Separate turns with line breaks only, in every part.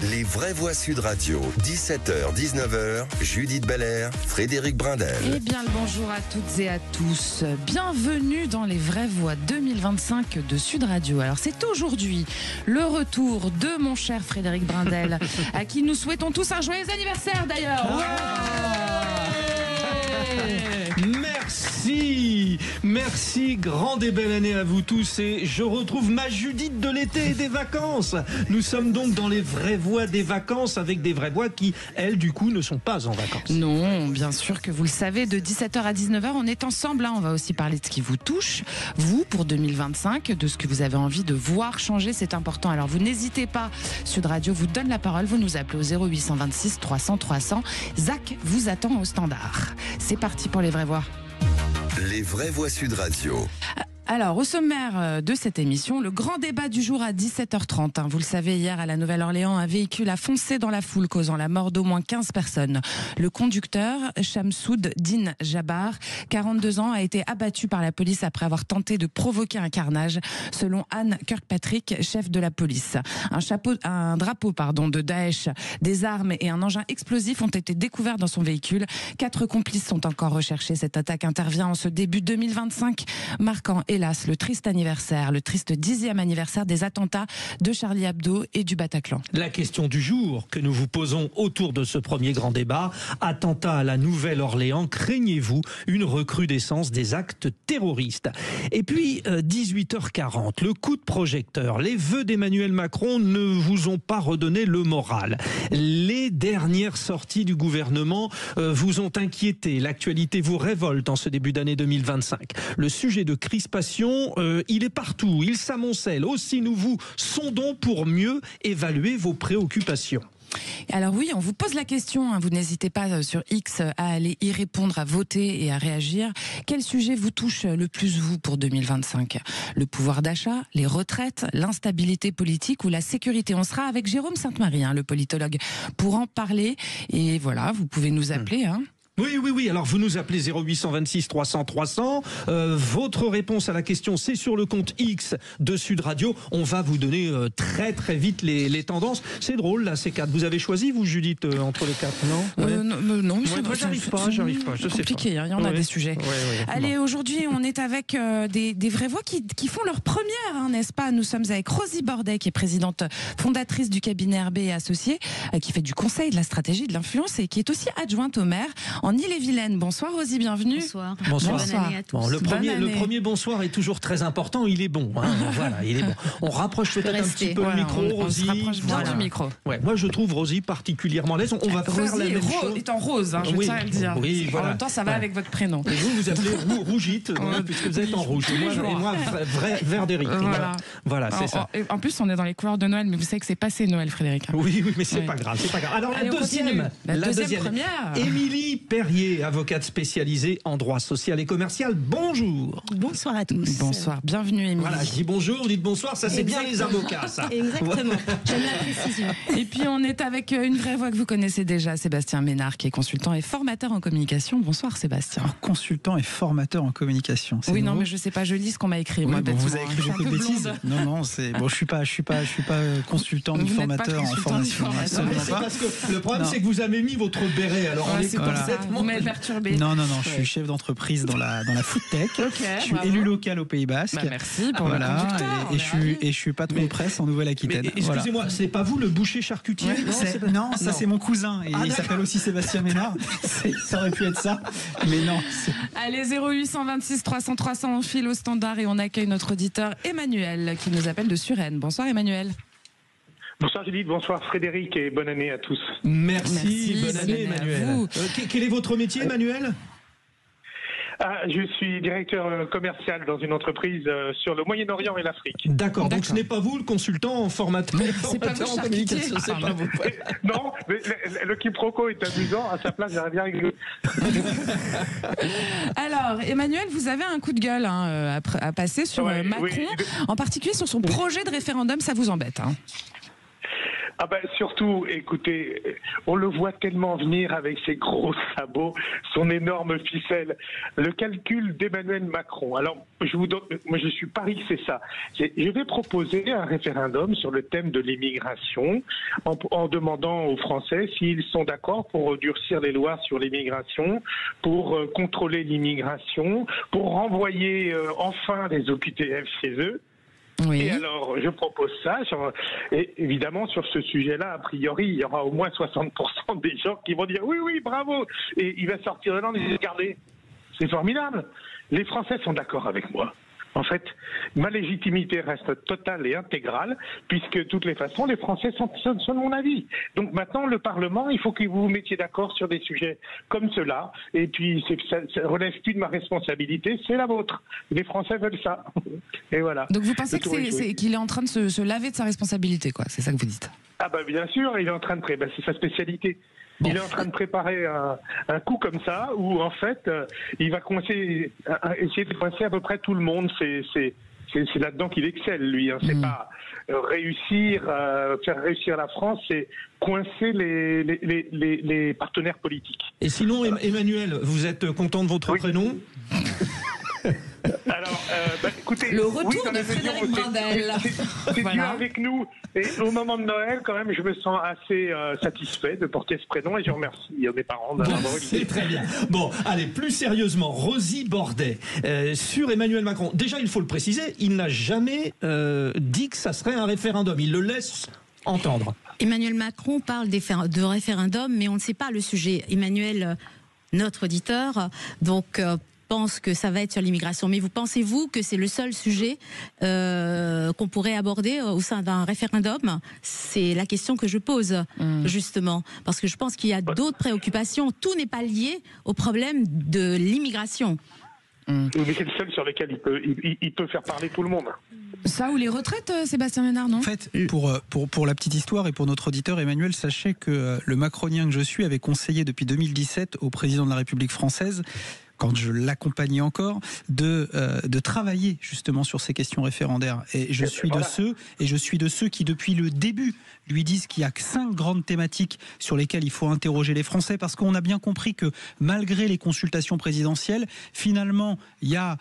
Les vraies voix Sud Radio, 17h-19h, Judith Belair, Frédéric Brindel.
Eh bien le bonjour à toutes et à tous. Bienvenue dans les vraies voix 2025 de Sud Radio. Alors c'est aujourd'hui le retour de mon cher Frédéric Brindel, à qui nous souhaitons tous un joyeux anniversaire d'ailleurs.
Merci, grande et belle année à vous tous et je retrouve ma Judith de l'été et des vacances. Nous sommes donc dans les vraies voix des vacances avec des vraies voix qui, elles, du coup, ne sont pas en vacances.
Non, bien sûr que vous le savez, de 17h à 19h, on est ensemble. On va aussi parler de ce qui vous touche, vous, pour 2025, de ce que vous avez envie de voir changer, c'est important. Alors vous n'hésitez pas, Sud Radio vous donne la parole, vous nous appelez au 0826 300 300. Zach vous attend au standard. C'est parti pour les vraies voix.
Les vraies voix Sud Radio.
Alors, au sommaire de cette émission, le grand débat du jour à 17h30. Vous le savez, hier à la Nouvelle-Orléans, un véhicule a foncé dans la foule, causant la mort d'au moins 15 personnes. Le conducteur, Shamsoud Din Jabbar, 42 ans, a été abattu par la police après avoir tenté de provoquer un carnage, selon Anne Kirkpatrick, chef de la police. Un drapeau de Daesh, des armes et un engin explosif ont été découverts dans son véhicule. 4 complices sont encore recherchés. Cette attaque intervient en ce début 2025, marquant hélas, le triste 10e anniversaire des attentats de Charlie Hebdo et du Bataclan.
La question du jour que nous vous posons autour de ce premier grand débat, attentat à la Nouvelle-Orléans, craignez-vous une recrudescence des actes terroristes? Et puis, 18h40, le coup de projecteur. Les vœux d'Emmanuel Macron ne vous ont pas redonné le moral. Les dernières sorties du gouvernement vous ont inquiété. L'actualité vous révolte en ce début d'année 2025. Le sujet de crispation, il est partout, il s'amoncelle. Aussi, nous vous sondons pour mieux évaluer vos préoccupations.
Alors oui, on vous pose la question, vous n'hésitez pas sur X à aller y répondre, à voter et à réagir. Quel sujet vous touche le plus, vous, pour 2025 ? Le pouvoir d'achat, les retraites, l'instabilité politique ou la sécurité ? On sera avec Jérôme Sainte-Marie, le politologue, pour en parler. Et voilà, vous pouvez nous appeler.
Oui. Alors, vous nous appelez 0826 300 300. Votre réponse à la question, c'est sur le compte X de Sud Radio. On va vous donner très vite les tendances. C'est drôle, là, ces 4. Vous avez choisi, vous, Judith, entre les 4, non?
Non,
moi, j'arrive pas.
C'est compliqué, il y en a des sujets. Allez, aujourd'hui, on est avec des vraies voix qui font leur première, n'est-ce pas? Nous sommes avec Rosie Bordet, qui est présidente fondatrice du cabinet RB et Associés, qui fait du conseil, de la stratégie, de l'influence et qui est aussi adjointe au maire en Ille-et-Vilaine. Bonsoir Rosie, bienvenue.
Bonsoir.
Bonsoir.
Bonne année à tous.
Bon, le premier bonsoir est toujours très important, il est bon. Voilà, il est bon. On rapproche peut-être un petit peu le micro, Rosie.
On se rapproche bien du micro.
Ouais, moi je trouve Rosie particulièrement à l'aise. On va faire la même chose.
Est en rose, je tiens à le dire.
Oui, voilà.
En même temps, ça va avec votre prénom.
Et vous appelez Rougite, puisque vous êtes en rouge. Et moi, vert d'Éric. Voilà, c'est ça.
En plus, on est dans les couleurs de Noël, mais vous savez que c'est passé Noël, Frédéric.
Oui, mais c'est pas grave. Alors la deuxième
première.
Émilie Perrier, avocate spécialisée en droit social et commercial. Bonjour.
Bonsoir à tous.
Bonsoir, bienvenue Émilie.
Voilà, je dis bonjour, vous dites bonsoir, ça c'est bien les avocats, ça.
Exactement, j'aime la précision.
Et puis on est avec une vraie voix que vous connaissez déjà, Sébastien Ménard, qui est consultant et formateur en communication. Bonsoir Sébastien.
Alors, consultant et formateur en communication.
Oui,
nouveau.
non, mais je sais pas, je lis ce qu'on m'a écrit.
Oui,
moi,
vous avez écrit beaucoup de bêtises. Non, c'est bon. Je suis pas consultant ni formateur en formation.
C'est parce que le problème, c'est que vous avez mis votre béret. Alors on est complètement.
Vous m'avez perturbé.
Non, je suis chef d'entreprise dans la food tech.
Okay,
je suis élu local au Pays Basque.
Merci pour le conducteur.
Et je suis patron de presse en Nouvelle-Aquitaine.
Excusez-moi, c'est pas vous le boucher charcutier?
Non, ça c'est mon cousin. Et il s'appelle aussi Sébastien Ménard. Ça aurait pu être ça, mais non.
Allez, 0826 300 300, on file au standard et on accueille notre auditeur Emmanuel qui nous appelle de Suresnes. Bonsoir Emmanuel.
Bonsoir Judith, bonsoir Frédéric et bonne année à tous.
Merci bonne année Emmanuel. Quel est votre métier Emmanuel?
Je suis directeur commercial dans une entreprise sur le Moyen-Orient et l'Afrique.
D'accord, donc ce n'est pas vous le consultant en formateur en communication, c'est pas vous.
Non, mais le quiproquo est amusant, à sa place j'aurais bien rigolé.
Alors Emmanuel, vous avez un coup de gueule à passer sur Macron, en particulier sur son projet de référendum, ça vous embête
Ah ben surtout, écoutez, on le voit tellement venir avec ses gros sabots, son énorme ficelle. Le calcul d'Emmanuel Macron. Alors, moi je suis Paris, c'est ça. Je vais proposer un référendum sur le thème de l'immigration en demandant aux Français s'ils sont d'accord pour durcir les lois sur l'immigration, pour contrôler l'immigration, pour renvoyer enfin les OQTF chez eux.
Oui.
Et alors, je propose ça. Et évidemment, sur ce sujet-là, a priori, il y aura au moins 60% des gens qui vont dire oui, oui, bravo. Et il va sortir de là et dire regardez, c'est formidable. Les Français sont d'accord avec moi. En fait, ma légitimité reste totale et intégrale, puisque de toutes les façons, les Français sont de mon avis. Donc maintenant, le Parlement, il faut que vous vous mettiez d'accord sur des sujets comme cela. Et puis, ça ne relève plus de ma responsabilité, c'est la vôtre. Les Français veulent ça. Et voilà.
Donc vous pensez qu'il est en train de se laver de sa responsabilité, quoi. C'est ça que vous dites?
Ah bah bien sûr, il est en train de c'est sa spécialité. Bon. Il est en train de préparer un coup comme ça où en fait il va essayer de coincer à peu près tout le monde. C'est là-dedans qu'il excelle, lui. Hein. C'est pas faire réussir la France, c'est coincer les partenaires politiques.
Et sinon, Emmanuel, vous êtes content de votre prénom?
Alors, écoutez,
le retour de Frédéric Brindel.
C'est Dieu avec nous. Et au moment de Noël, quand même, je me sens assez satisfait de porter ce prénom et je remercie mes parents d'avoir
C'est très bien. Bon, allez, plus sérieusement, Rosie Bordet, sur Emmanuel Macron. Déjà, il faut le préciser, il n'a jamais dit que ça serait un référendum. Il le laisse entendre.
Emmanuel Macron parle de référendum, mais on ne sait pas le sujet. Emmanuel, notre auditeur, donc pense que ça va être sur l'immigration. Mais pensez-vous que c'est le seul sujet qu'on pourrait aborder au sein d'un référendum? C'est la question que je pose, justement. Parce que je pense qu'il y a d'autres préoccupations. Tout n'est pas lié au problème de l'immigration.
Mais c'est le seul sur lequel il peut faire parler tout le monde.
Ça ou les retraites, Sébastien Ménard, non?
En fait, pour la petite histoire et pour notre auditeur, Emmanuel, sachez que le macronien que je suis avait conseillé depuis 2017 au président de la République française, quand je l'accompagnais encore, de travailler justement sur ces questions référendaires. Et je suis de ceux qui, depuis le début, lui disent qu'il y a 5 grandes thématiques sur lesquelles il faut interroger les Français, parce qu'on a bien compris que malgré les consultations présidentielles, finalement, il y a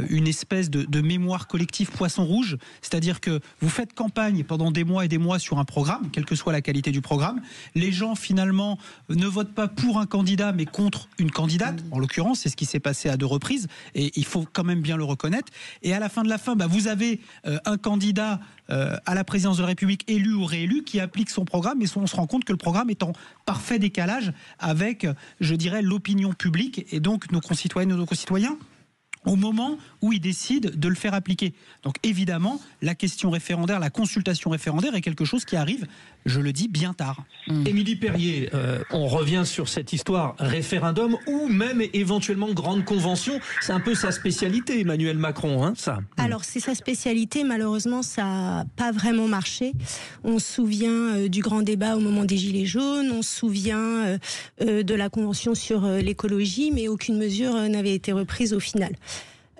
une espèce de mémoire collective poisson rouge, c'est-à-dire que vous faites campagne pendant des mois et des mois sur un programme, quelle que soit la qualité du programme, les gens finalement ne votent pas pour un candidat mais contre une candidate, en l'occurrence, c'est ce qui s'est passé à 2 reprises, et il faut quand même bien le reconnaître. Et à la fin de la fin, vous avez un candidat à la présidence de la République élu ou réélu qui applique son programme, et on se rend compte que le programme est en parfait décalage avec, je dirais, l'opinion publique et donc nos concitoyennes et nos concitoyens au moment où ils décident de le faire appliquer. Donc évidemment, la question référendaire, la consultation référendaire est quelque chose qui arrive, je le dis, bien tard.
Émilie Perrier, on revient sur cette histoire référendum ou même éventuellement grande convention. C'est un peu sa spécialité, Emmanuel Macron, hein, ça.
Alors c'est sa spécialité, malheureusement ça n'a pas vraiment marché. On se souvient du grand débat au moment des Gilets jaunes, on se souvient de la convention sur l'écologie, mais aucune mesure n'avait été reprise au final.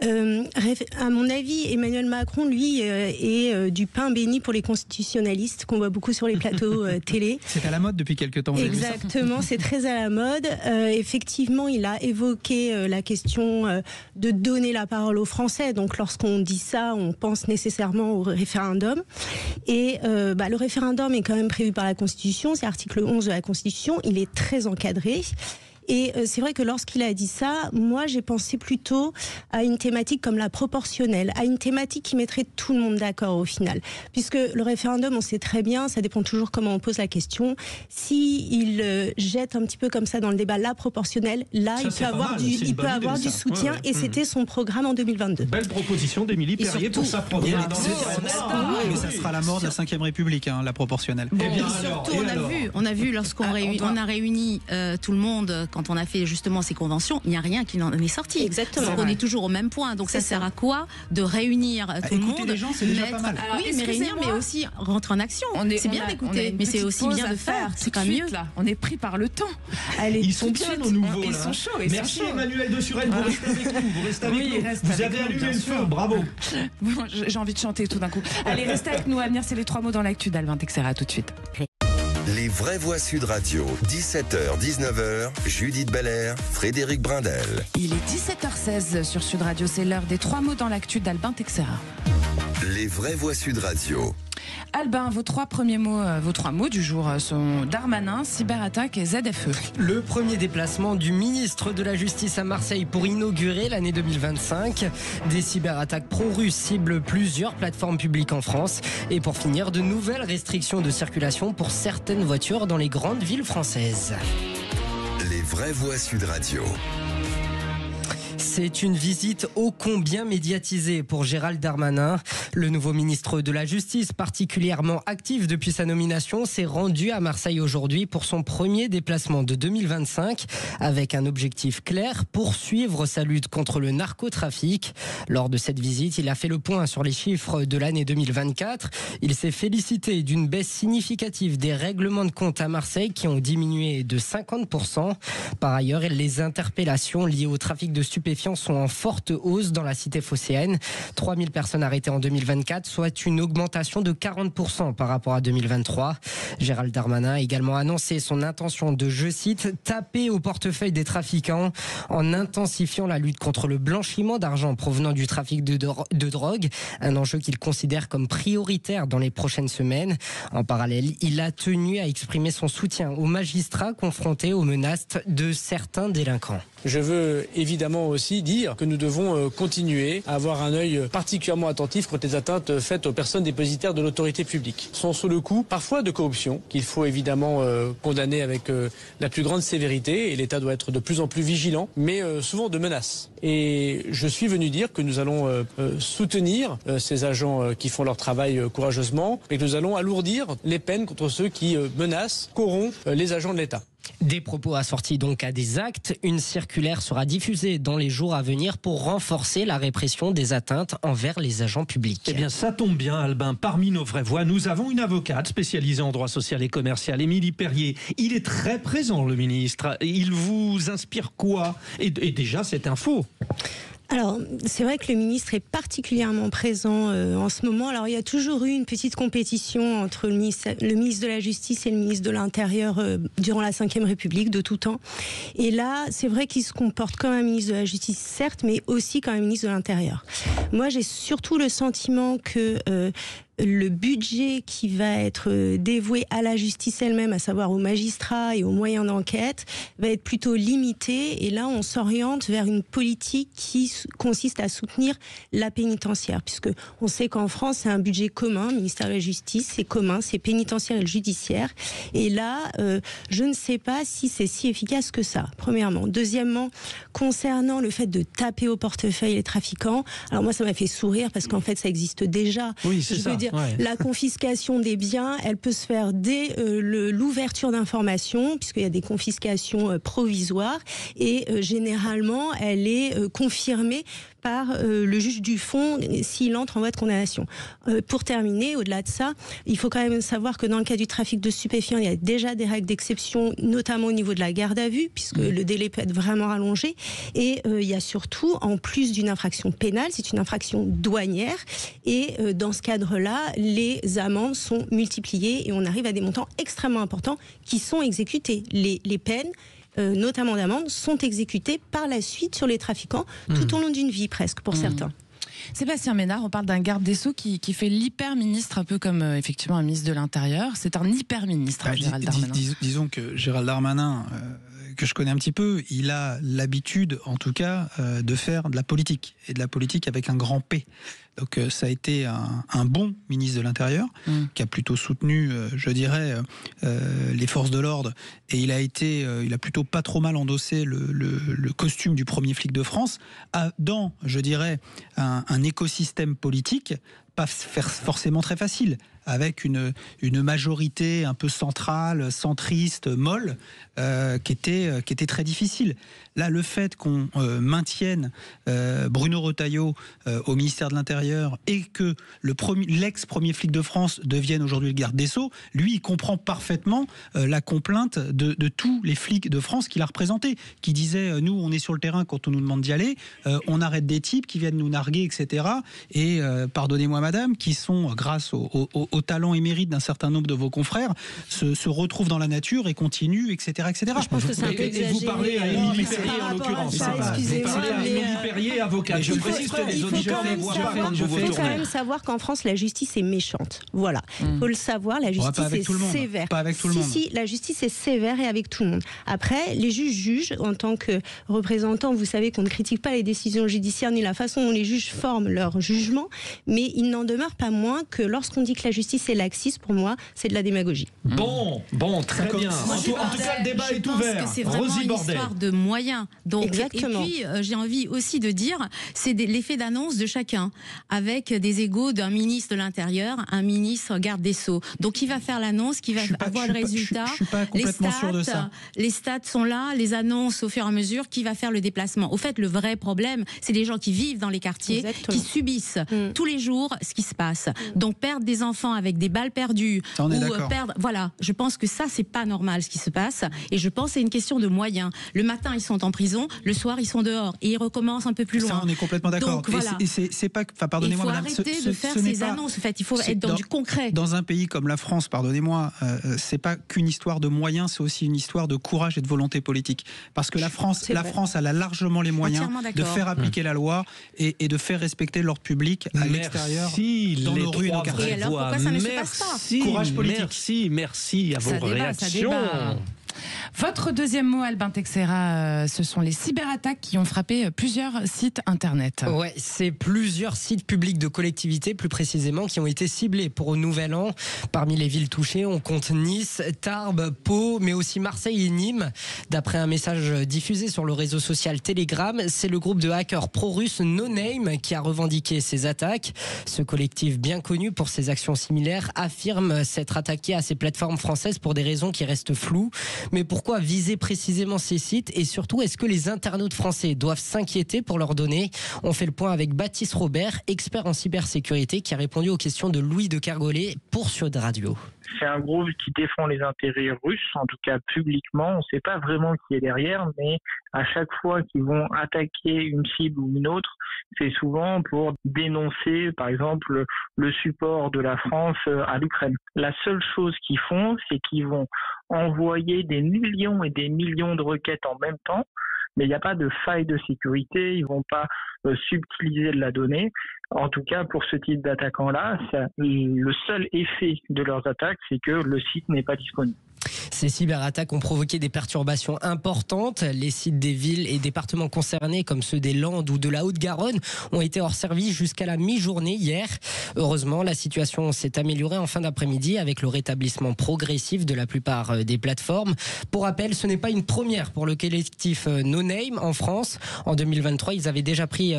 À mon avis, Emmanuel Macron, lui, est du pain béni pour les constitutionnalistes qu'on voit beaucoup sur les plateaux télé.
C'est à la mode depuis quelques temps.
Exactement, c'est très à la mode. Effectivement, il a évoqué la question de donner la parole aux Français. Donc, lorsqu'on dit ça, on pense nécessairement au référendum. Et le référendum est quand même prévu par la Constitution. C'est l'article 11 de la Constitution. Il est très encadré. Et c'est vrai que lorsqu'il a dit ça, moi j'ai pensé plutôt à une thématique comme la proportionnelle, à une thématique qui mettrait tout le monde d'accord au final. Puisque le référendum, on sait très bien, ça dépend toujours comment on pose la question. S'il jette un petit peu comme ça dans le débat la proportionnelle, là ça, il peut avoir du soutien, et c'était son programme en 2022.
Belle proposition d'Émilie Perrier pour sa première.
Mais ça sera la mort de la 5e République, la proportionnelle.
Bon, et surtout, on a vu lorsqu'on a réuni tout le monde, quand on a fait justement ces conventions, il n'y a rien qui n'en est sorti.
Exactement.
On est toujours au même point. Donc ça sert à quoi de réunir tout le monde?
Les gens, c'est déjà pas mal.
Alors, oui, mais réunir, mais aussi rentrer en action. C'est bien d'écouter, mais c'est aussi bien de faire. C'est quand même mieux.
Là. On est pris par le temps.
Allez, ils sont bien nos nouveaux.
Ils sont chauds.
Merci Emmanuel de Suresnes, vous restez avec nous. Vous restez avec nous. Vous avez allumé le feu, bravo.
J'ai envie de chanter tout d'un coup. Allez, restez avec nous. À venir, c'est les 3 mots dans l'actu d'Alvin Texera. À tout de suite.
Les vraies voix Sud Radio, 17h, 19h, Judith Belair, Frédéric Brindel.
Il est 17h16 sur Sud Radio, c'est l'heure des 3 mots dans l'actu d'Albin Texera.
Les vraies voix Sud Radio.
Albin, vos trois mots du jour sont Darmanin, cyberattaque et ZFE.
Le premier déplacement du ministre de la Justice à Marseille pour inaugurer l'année 2025. Des cyberattaques pro-russes ciblent plusieurs plateformes publiques en France. Et pour finir, de nouvelles restrictions de circulation pour certaines voitures dans les grandes villes françaises.
Les vraies voix Sud Radio.
C'est une visite ô combien médiatisée pour Gérald Darmanin. Le nouveau ministre de la Justice, particulièrement actif depuis sa nomination, s'est rendu à Marseille aujourd'hui pour son premier déplacement de 2025 avec un objectif clair, poursuivre sa lutte contre le narcotrafic. Lors de cette visite, il a fait le point sur les chiffres de l'année 2024. Il s'est félicité d'une baisse significative des règlements de compte à Marseille qui ont diminué de 50%. Par ailleurs, les interpellations liées au trafic de stupéfiants sont en forte hausse dans la cité phocéenne. 3000 personnes arrêtées en 2024, soit une augmentation de 40% par rapport à 2023. Gérald Darmanin a également annoncé son intention de, je cite, taper au portefeuille des trafiquants en intensifiant la lutte contre le blanchiment d'argent provenant du trafic de drogue, un enjeu qu'il considère comme prioritaire dans les prochaines semaines. En parallèle, il a tenu à exprimer son soutien aux magistrats confrontés aux menaces de certains délinquants.
Je veux évidemment aussi dire que nous devons continuer à avoir un œil particulièrement attentif contre les atteintes faites aux personnes dépositaires de l'autorité publique. Sont sous le coup parfois de corruption qu'il faut évidemment condamner avec la plus grande sévérité et l'État doit être de plus en plus vigilant, mais souvent de menaces. Et je suis venu dire que nous allons soutenir ces agents qui font leur travail courageusement et que nous allons alourdir les peines contre ceux qui menacent, corrompent les agents de l'État.
Des propos assortis donc à des actes. Une circulaire sera diffusée dans les jours à venir pour renforcer la répression des atteintes envers les agents publics.
Eh bien, ça tombe bien, Albin. Parmi nos vraies voix, nous avons une avocate spécialisée en droit social et commercial, Émilie Perrier. Il est très présent, le ministre. Il vous inspire quoi ? Et déjà, cette info.
Alors, c'est vrai que le ministre est particulièrement présent en ce moment. Alors, il y a toujours eu une petite compétition entre le ministre de la Justice et le ministre de l'Intérieur durant la Ve République de tout temps. Et là, c'est vrai qu'il se comporte comme un ministre de la Justice, certes, mais aussi comme un ministre de l'Intérieur. Moi, j'ai surtout le sentiment que le budget qui va être dévoué à la justice elle-même, à savoir aux magistrats et aux moyens d'enquête, va être plutôt limité. Et là, on s'oriente vers une politique qui consiste à soutenir la pénitentiaire, puisque on sait qu'en France, c'est un budget commun. Le ministère de la Justice, c'est commun, c'est pénitentiaire et le judiciaire. Et là, je ne sais pas si c'est si efficace que ça, premièrement. Deuxièmement, concernant le fait de taper au portefeuille les trafiquants, alors moi, ça m'a fait sourire parce qu'en fait, ça existe déjà.
Oui, c'est ça.
Ouais. La confiscation des biens, elle peut se faire dès l'ouverture d'informations, puisqu'il y a des confiscations provisoires, et généralement, elle est confirmée par le juge du fond s'il entre en voie de condamnation. Pour terminer, au-delà de ça, il faut quand même savoir que dans le cas du trafic de stupéfiants, il y a déjà des règles d'exception, notamment au niveau de la garde à vue, puisque le délai peut être vraiment rallongé. Et il y a surtout, en plus d'une infraction pénale, c'est une infraction douanière. Et dans ce cadre-là, les amendes sont multipliées et on arrive à des montants extrêmement importants qui sont exécutés. Les peines, notamment d'amende, sont exécutées par la suite sur les trafiquants tout au long d'une vie presque pour certains.
Sébastien Ménard, on parle d'un garde des Sceaux qui fait l'hyper-ministre, un peu comme effectivement un ministre de l'Intérieur. C'est un hyper-ministre, Gérald Darmanin.
Disons que Gérald Darmanin, que je connais un petit peu, il a l'habitude, en tout cas, de faire de la politique, et de la politique avec un grand P. Donc ça a été un bon ministre de l'Intérieur qui a plutôt soutenu, je dirais, les forces de l'ordre, et il a plutôt pas trop mal endossé le costume du premier flic de France dans, je dirais, un écosystème politique pas forcément très facile, avec une majorité un peu centrale, centriste, molle, qui était très difficile. Là, le fait qu'on maintienne Bruno Retailleau au ministère de l'Intérieur et que l'ex-premier flic de France devienne aujourd'hui le garde des Sceaux, lui, il comprend parfaitement la complainte de tous les flics de France qu'il a représentés, qui disaient, nous, on est sur le terrain quand on nous demande d'y aller, on arrête des types qui viennent nous narguer, etc. Et, pardonnez-moi madame, qui sont, grâce au au talent et mérite d'un certain nombre de vos confrères se retrouvent dans la nature et continuent, etc.
Je pense que c'est un peu exagéré.
Et vous parlez à Émilie Perrier en l'occurrence. Vous parlez à Émilie Perrier, avocate. Je précise que les auditeurs ne voient pas quand vous vous tournez.
Il faut quand même savoir qu'en France, la justice est méchante. Voilà. Il faut le savoir, la justice est sévère.
Pas avec tout le monde.
Si, la justice est sévère et avec tout le monde. Après, les juges jugent en tant que représentants. Vous savez qu'on ne critique pas les décisions judiciaires ni la façon dont les juges forment leur jugement, mais il n'en demeure pas moins que lorsqu'on dit que la justice est laxiste, pour moi, c'est de la démagogie.
Bon, très bien. En tout cas, le débat est ouvert.
Je pense que c'est vraiment une histoire de moyens. Donc,
exactement.
Et puis, j'ai envie aussi de dire, c'est l'effet d'annonce de chacun, avec des égos d'un ministre de l'Intérieur, un ministre garde des Sceaux. Donc, qui va faire l'annonce, qui va avoir le résultat.
Je suis pas complètement sûr de ça.
Les stats sont là, les annonces au fur et à mesure, qui va faire le déplacement. Au fait, le vrai problème, c'est les gens qui vivent dans les quartiers, qui subissent tous les jours ce qui se passe. Donc, perdre des enfants avec des balles perdues, voilà, je pense que ça, c'est pas normal ce qui se passe. Et je pense que c'est une question de moyens. Le matin, ils sont en prison, le soir, ils sont dehors. Et ils recommencent un peu plus loin.
Ça, on est complètement d'accord.
Donc, voilà.
Et c'est pas, pardonnez-moi, madame.
Il faut arrêter de faire ces annonces. En fait, il faut être dans du concret.
Dans un pays comme la France, pardonnez-moi, c'est pas qu'une histoire de moyens, c'est aussi une histoire de courage et de volonté politique. Parce que la France, elle a largement les moyens de faire appliquer la loi et de faire respecter l'ordre public à l'extérieur, dans nos rues et nos quartiers.
Et alors, pourquoi ça ne se passe pas ?
Courage politique. Merci à vos réactions.
Votre deuxième mot, Albin Texera, ce sont les cyberattaques qui ont frappé plusieurs sites internet.
Ouais, c'est plusieurs sites publics de collectivités, plus précisément, qui ont été ciblés pour au Nouvel An. Parmi les villes touchées, on compte Nice, Tarbes, Pau, mais aussi Marseille et Nîmes. D'après un message diffusé sur le réseau social Telegram, c'est le groupe de hackers pro-russes No Name qui a revendiqué ces attaques. Ce collectif bien connu pour ses actions similaires affirme s'être attaqué à ces plateformes françaises pour des raisons qui restent floues. Mais pourquoi viser précisément ces sites et surtout, est-ce que les internautes français doivent s'inquiéter pour leurs données ? On fait le point avec Baptiste Robert, expert en cybersécurité, qui a répondu aux questions de Louis de Kergolay pour Sud Radio.
C'est un groupe qui défend les intérêts russes, en tout cas publiquement. On ne sait pas vraiment qui est derrière, mais à chaque fois qu'ils vont attaquer une cible ou une autre, c'est souvent pour dénoncer, par exemple, le support de la France à l'Ukraine. La seule chose qu'ils font, c'est qu'ils vont envoyer des millions et des millions de requêtes en même temps, mais il n'y a pas de faille de sécurité, ils ne vont pas subtiliser de la donnée. En tout cas, pour ce type d'attaquants-là, le seul effet de leurs attaques, c'est que le site n'est pas disponible.
Ces cyberattaques ont provoqué des perturbations importantes. Les sites des villes et départements concernés, comme ceux des Landes ou de la Haute-Garonne, ont été hors service jusqu'à la mi-journée hier. Heureusement, la situation s'est améliorée en fin d'après-midi avec le rétablissement progressif de la plupart des plateformes. Pour rappel, ce n'est pas une première pour le collectif No Name en France. En 2023, ils avaient déjà pris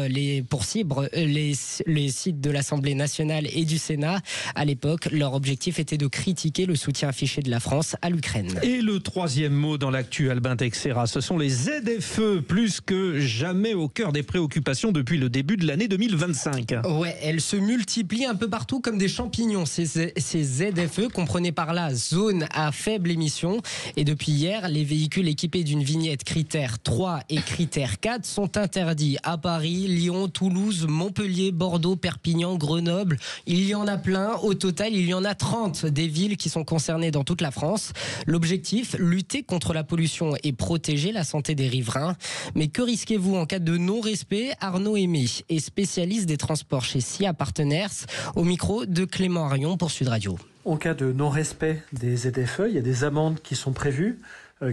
pour cible les sites de l'Assemblée nationale et du Sénat. À l'époque, leur objectif était de critiquer le soutien affiché de la France à l'Ukraine.
Et le troisième mot dans l'actu, Albin Texera, ce sont les ZFE, plus que jamais au cœur des préoccupations depuis le début de l'année 2025.
Ouais, elles se multiplient un peu partout comme des champignons. Ces ZFE, comprenez par là zone à faible émission. Et depuis hier, les véhicules équipés d'une vignette critère 3 et critère 4 sont interdits à Paris, Lyon, Toulouse, Montpellier, Bordeaux, Perpignan, Grenoble. Il y en a plein. Au total, il y en a 30 des villes qui sont concernées dans toute la France. L'objectif, lutter contre la pollution et protéger la santé des riverains. Mais que risquez-vous en cas de non-respect ? Arnaud Aimé est spécialiste des transports chez SIA Partners, au micro de Clément Arion pour Sud Radio.
En cas de non-respect des ZFE, il y a des amendes qui sont prévues,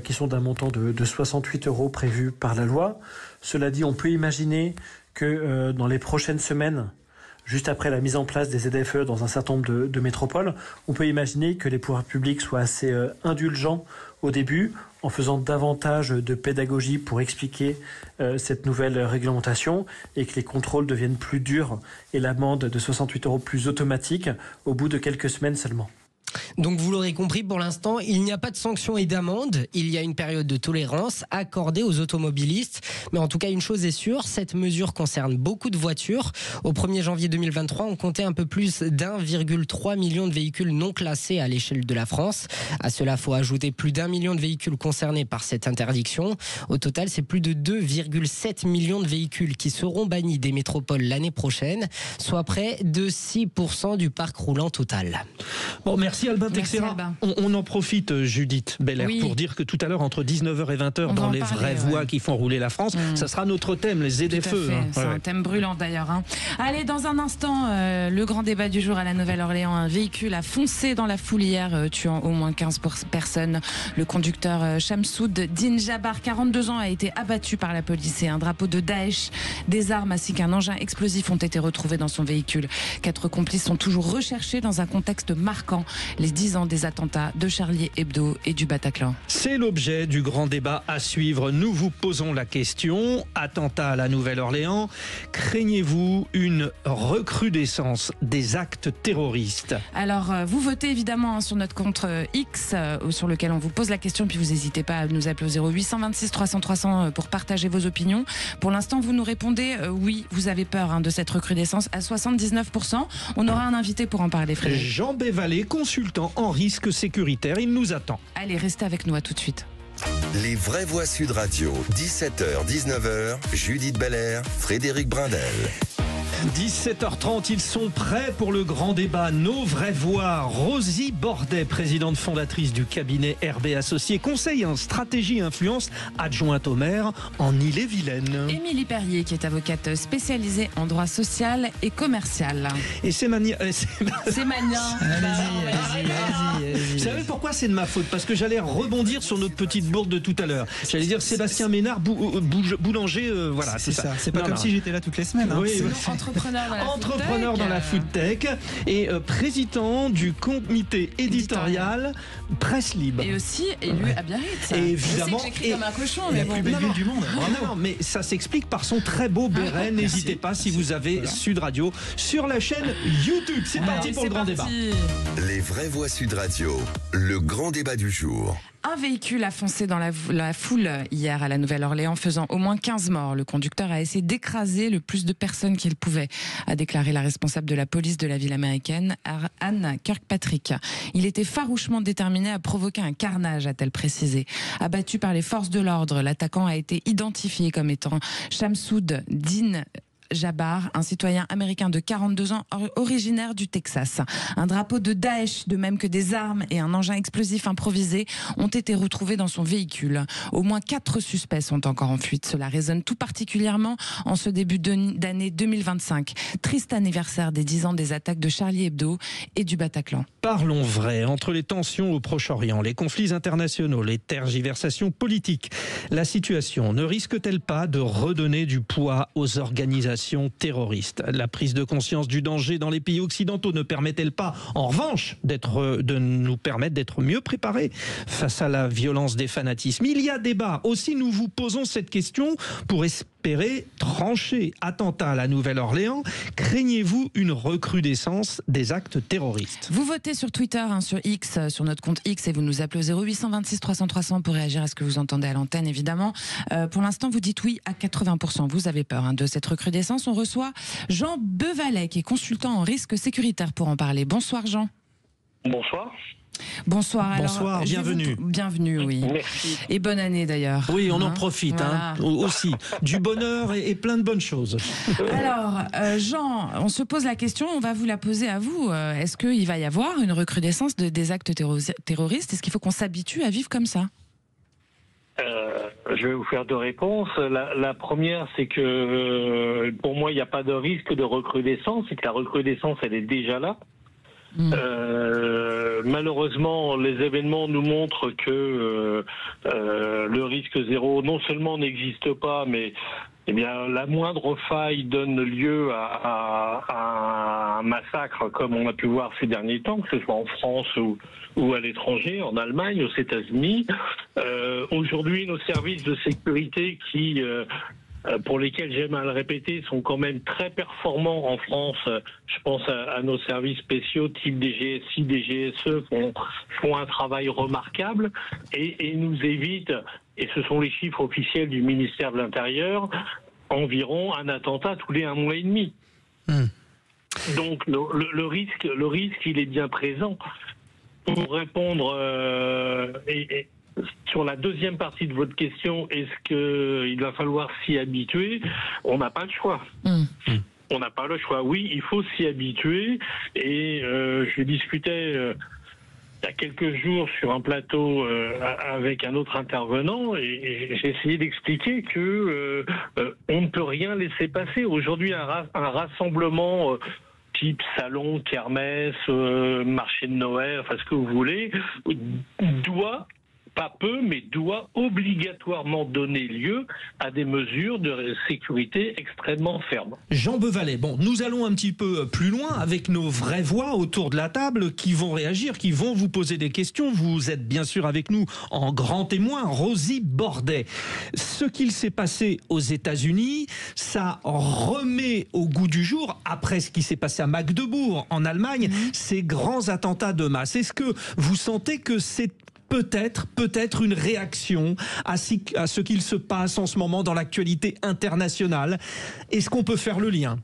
qui sont d'un montant de 68 € prévus par la loi. Cela dit, on peut imaginer que dans les prochaines semaines, juste après la mise en place des ZFE dans un certain nombre de métropoles, on peut imaginer que les pouvoirs publics soient assez indulgents au début, en faisant davantage de pédagogie pour expliquer cette nouvelle réglementation et que les contrôles deviennent plus durs et l'amende de 68 € plus automatique au bout de quelques semaines seulement.
Donc vous l'aurez compris, pour l'instant, il n'y a pas de sanctions et d'amendes. Il y a une période de tolérance accordée aux automobilistes. Mais en tout cas, une chose est sûre, cette mesure concerne beaucoup de voitures. Au 1er janvier 2023, on comptait un peu plus d'1,3 million de véhicules non classés à l'échelle de la France. À cela, il faut ajouter plus d'1 million de véhicules concernés par cette interdiction. Au total, c'est plus de 2,7 millions de véhicules qui seront bannis des métropoles l'année prochaine, soit près de 6% du parc roulant total.
Bon, merci Albin Texera.
Albin.
On en profite, Judith Belair, pour dire que tout à l'heure, entre 19h et 20h, dans les vraies voix qui font rouler la France, ça sera notre thème, les ZFE.
C'est un thème brûlant d'ailleurs. Allez, dans un instant, le grand débat du jour à la Nouvelle-Orléans. Un véhicule a foncé dans la foule hier, tuant au moins 15 personnes. Le conducteur Shamsoud Din Jabbar, 42 ans, a été abattu par la police et un drapeau de Daesh, des armes ainsi qu'un engin explosif ont été retrouvés dans son véhicule. 4 complices sont toujours recherchés dans un contexte marquant les 10 ans des attentats de Charlie Hebdo et du Bataclan.
C'est l'objet du grand débat à suivre. Nous vous posons la question. Attentat à la Nouvelle-Orléans, craignez-vous une recrudescence des actes terroristes?
Alors, vous votez évidemment sur notre compte X, sur lequel on vous pose la question, puis vous n'hésitez pas à nous appeler au 0826 300 300 pour partager vos opinions. Pour l'instant, vous nous répondez oui, vous avez peur de cette recrudescence à 79%. On aura un invité pour en parler, Frédéric.
Jean Bévalet, consultant en risque sécuritaire, il nous attend.
Allez, restez avec nous, à tout de suite.
Les vraies voix Sud Radio, 17h, 19h, Judith Belair, Frédéric Brindel.
17h30, ils sont prêts pour le grand débat. Nos vraies voix. Rosie Bordet, présidente fondatrice du cabinet RB Associés, conseil en stratégie et influence, adjointe au maire en Ille-et-Vilaine.
Émilie Perrier, qui est avocate spécialisée en droit social et commercial.
Et c'est Mania.
C'est Mania.
Allez-y. Vous savez pourquoi c'est de ma faute? Parce que j'allais rebondir sur notre petite bourde de tout à l'heure. J'allais dire Sébastien Ménard, boulanger, voilà.
C'est ça. C'est pas comme si j'étais là toutes les semaines.
Oui,
Entrepreneur
dans la food tech et président du comité éditorial Presse Libre.
Et aussi élu à Biarritz.
Et évidemment,
je sais que j'écris comme un cochon, mais
la plus belle ville du monde.
Non, mais ça s'explique par son très beau béret. N'hésitez pas si vous avez Sud Radio sur la chaîne YouTube. C'est parti pour le grand débat.
Les vraies voix Sud Radio, le grand débat du jour.
Un véhicule a foncé dans la foule hier à la Nouvelle-Orléans, faisant au moins 15 morts. Le conducteur a essayé d'écraser le plus de personnes qu'il pouvait, a déclaré la responsable de la police de la ville américaine, Anne Kirkpatrick. Il était farouchement déterminé à provoquer un carnage, a-t-elle précisé. Abattu par les forces de l'ordre, l'attaquant a été identifié comme étant Shamsoud Din Jabbar, un citoyen américain de 42 ans originaire du Texas. Un drapeau de Daesh, de même que des armes et un engin explosif improvisé, ont été retrouvés dans son véhicule. Au moins 4 suspects sont encore en fuite. Cela résonne tout particulièrement en ce début d'année 2025. Triste anniversaire des 10 ans des attaques de Charlie Hebdo et du Bataclan.
Parlons vrai. Entre les tensions au Proche-Orient, les conflits internationaux, les tergiversations politiques, la situation ne risque-t-elle pas de redonner du poids aux organisations terroristes? La prise de conscience du danger dans les pays occidentaux ne permet-elle pas, en revanche, de nous permettre d'être mieux préparés face à la violence des fanatismes? Il y a débat. Aussi, nous vous posons cette question pour espérer trancher. Attentat à la Nouvelle-Orléans, craignez-vous une recrudescence des actes terroristes?
Vous votez sur Twitter, sur X, sur notre compte X, et vous nous appelez au 0826 300 300 pour réagir à ce que vous entendez à l'antenne, évidemment. Pour l'instant, vous dites oui à 80%. Vous avez peur de cette recrudescence. On reçoit Jean Bévalet, qui est consultant en risque sécuritaire, pour en parler. Bonsoir Jean.
Bonsoir.
Bonsoir.
Bonsoir,
alors,
bienvenue.
Bienvenue, oui.
Merci.
Et bonne année d'ailleurs.
Oui, on en profite,
voilà.
Aussi. Du bonheur et plein de bonnes choses.
Alors, Jean, on se pose la question, on va vous la poser à vous. Est-ce qu'il va y avoir une recrudescence des actes terroristes? Est-ce qu'il faut qu'on s'habitue à vivre comme ça?
Je vais vous faire 2 réponses. La première, c'est que pour moi, il n'y a pas de risque de recrudescence, c'est que la recrudescence, elle est déjà là. Malheureusement, les événements nous montrent que le risque zéro non seulement n'existe pas, mais la moindre faille donne lieu à un massacre, comme on a pu voir ces derniers temps, que ce soit en France ou à l'étranger, en Allemagne, aux États-Unis. Aujourd'hui, nos services de sécurité qui pour lesquels, j'aime à le répéter, sont quand même très performants en France. Je pense à nos services spéciaux type DGSI, DGSE font un travail remarquable et nous évitent, et ce sont les chiffres officiels du ministère de l'Intérieur, environ un attentat tous les 1 mois et demi. Donc le risque, il est bien présent. Pour répondre et sur la deuxième partie de votre question, est-ce qu'il va falloir s'y habituer? On n'a pas le choix. On n'a pas le choix. Oui, il faut s'y habituer. Et je discutais il y a quelques jours sur un plateau avec un autre intervenant et j'ai essayé d'expliquer que on ne peut rien laisser passer. Aujourd'hui, un rassemblement type salon, kermesse, marché de Noël, enfin ce que vous voulez, doit, pas peu, mais doit obligatoirement donner lieu à des mesures de sécurité extrêmement fermes.
Jean Bevalet, bon, nous allons un petit peu plus loin avec nos vraies voix autour de la table qui vont réagir, qui vont vous poser des questions. Vous êtes bien sûr avec nous en grand témoin, Rosie Bordet. Ce qu'il s'est passé aux États-Unis, ça remet au goût du jour, après ce qui s'est passé à Magdebourg en Allemagne, ces grands attentats de masse. Est-ce que vous sentez que c'est peut-être une réaction à ce qu'il se passe en ce moment dans l'actualité internationale? Est-ce qu'on peut faire le lien?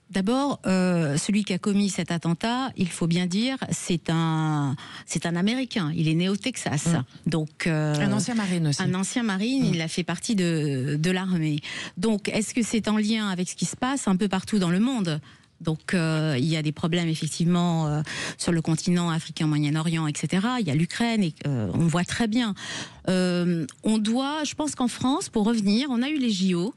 D'abord, celui qui a commis cet attentat, il faut bien dire, c'est un Américain. Il est né au Texas. Donc,
un ancien marine aussi.
Un ancien marine, il a fait partie de l'armée. Donc, est-ce que c'est en lien avec ce qui se passe un peu partout dans le monde? Donc il y a des problèmes effectivement sur le continent africain, Moyen-Orient, etc. Il y a l'Ukraine et on voit très bien. Je pense qu'en France, pour revenir, on a eu les JO,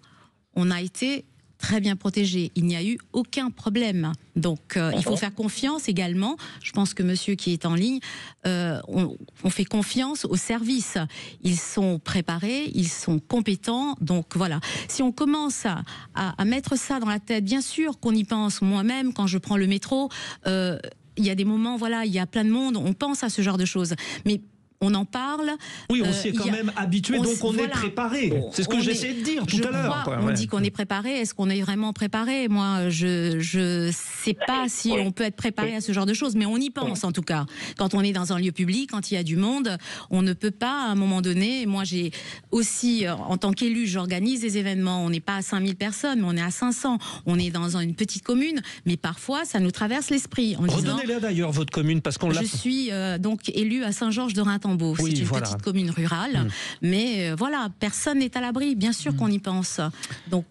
on a été très bien protégés. Il n'y a eu aucun problème. Donc il faut faire confiance également. Je pense que monsieur qui est en ligne, on fait confiance aux services. Ils sont préparés, ils sont compétents. Donc voilà. Si on commence à mettre ça dans la tête, bien sûr qu'on y pense. Moi-même, quand je prends le métro, il y a des moments, voilà, il y a plein de monde, on pense à ce genre de choses. Mais on en parle.
Oui, on s'y est quand même habitué, donc on est préparé. C'est ce que j'essayais de dire tout à l'heure.
On dit qu'on est préparé. Est-ce qu'on est vraiment préparé? Moi, je sais pas si on peut être préparé à ce genre de choses, mais on y pense en tout cas. Quand on est dans un lieu public, quand il y a du monde, on ne peut pas à un moment donné. Moi, j'ai aussi, en tant qu'élu, j'organise des événements. On n'est pas à 5000 personnes, mais on est à 500. On est dans une petite commune, mais parfois, ça nous traverse l'esprit.
Redonnez-la d'ailleurs, votre commune, parce qu'on l'a...
Je suis donc élue à Saint-Georges-de-Reims. C'est une petite commune rurale, mais voilà, personne n'est à l'abri. Bien sûr qu'on y pense. Donc.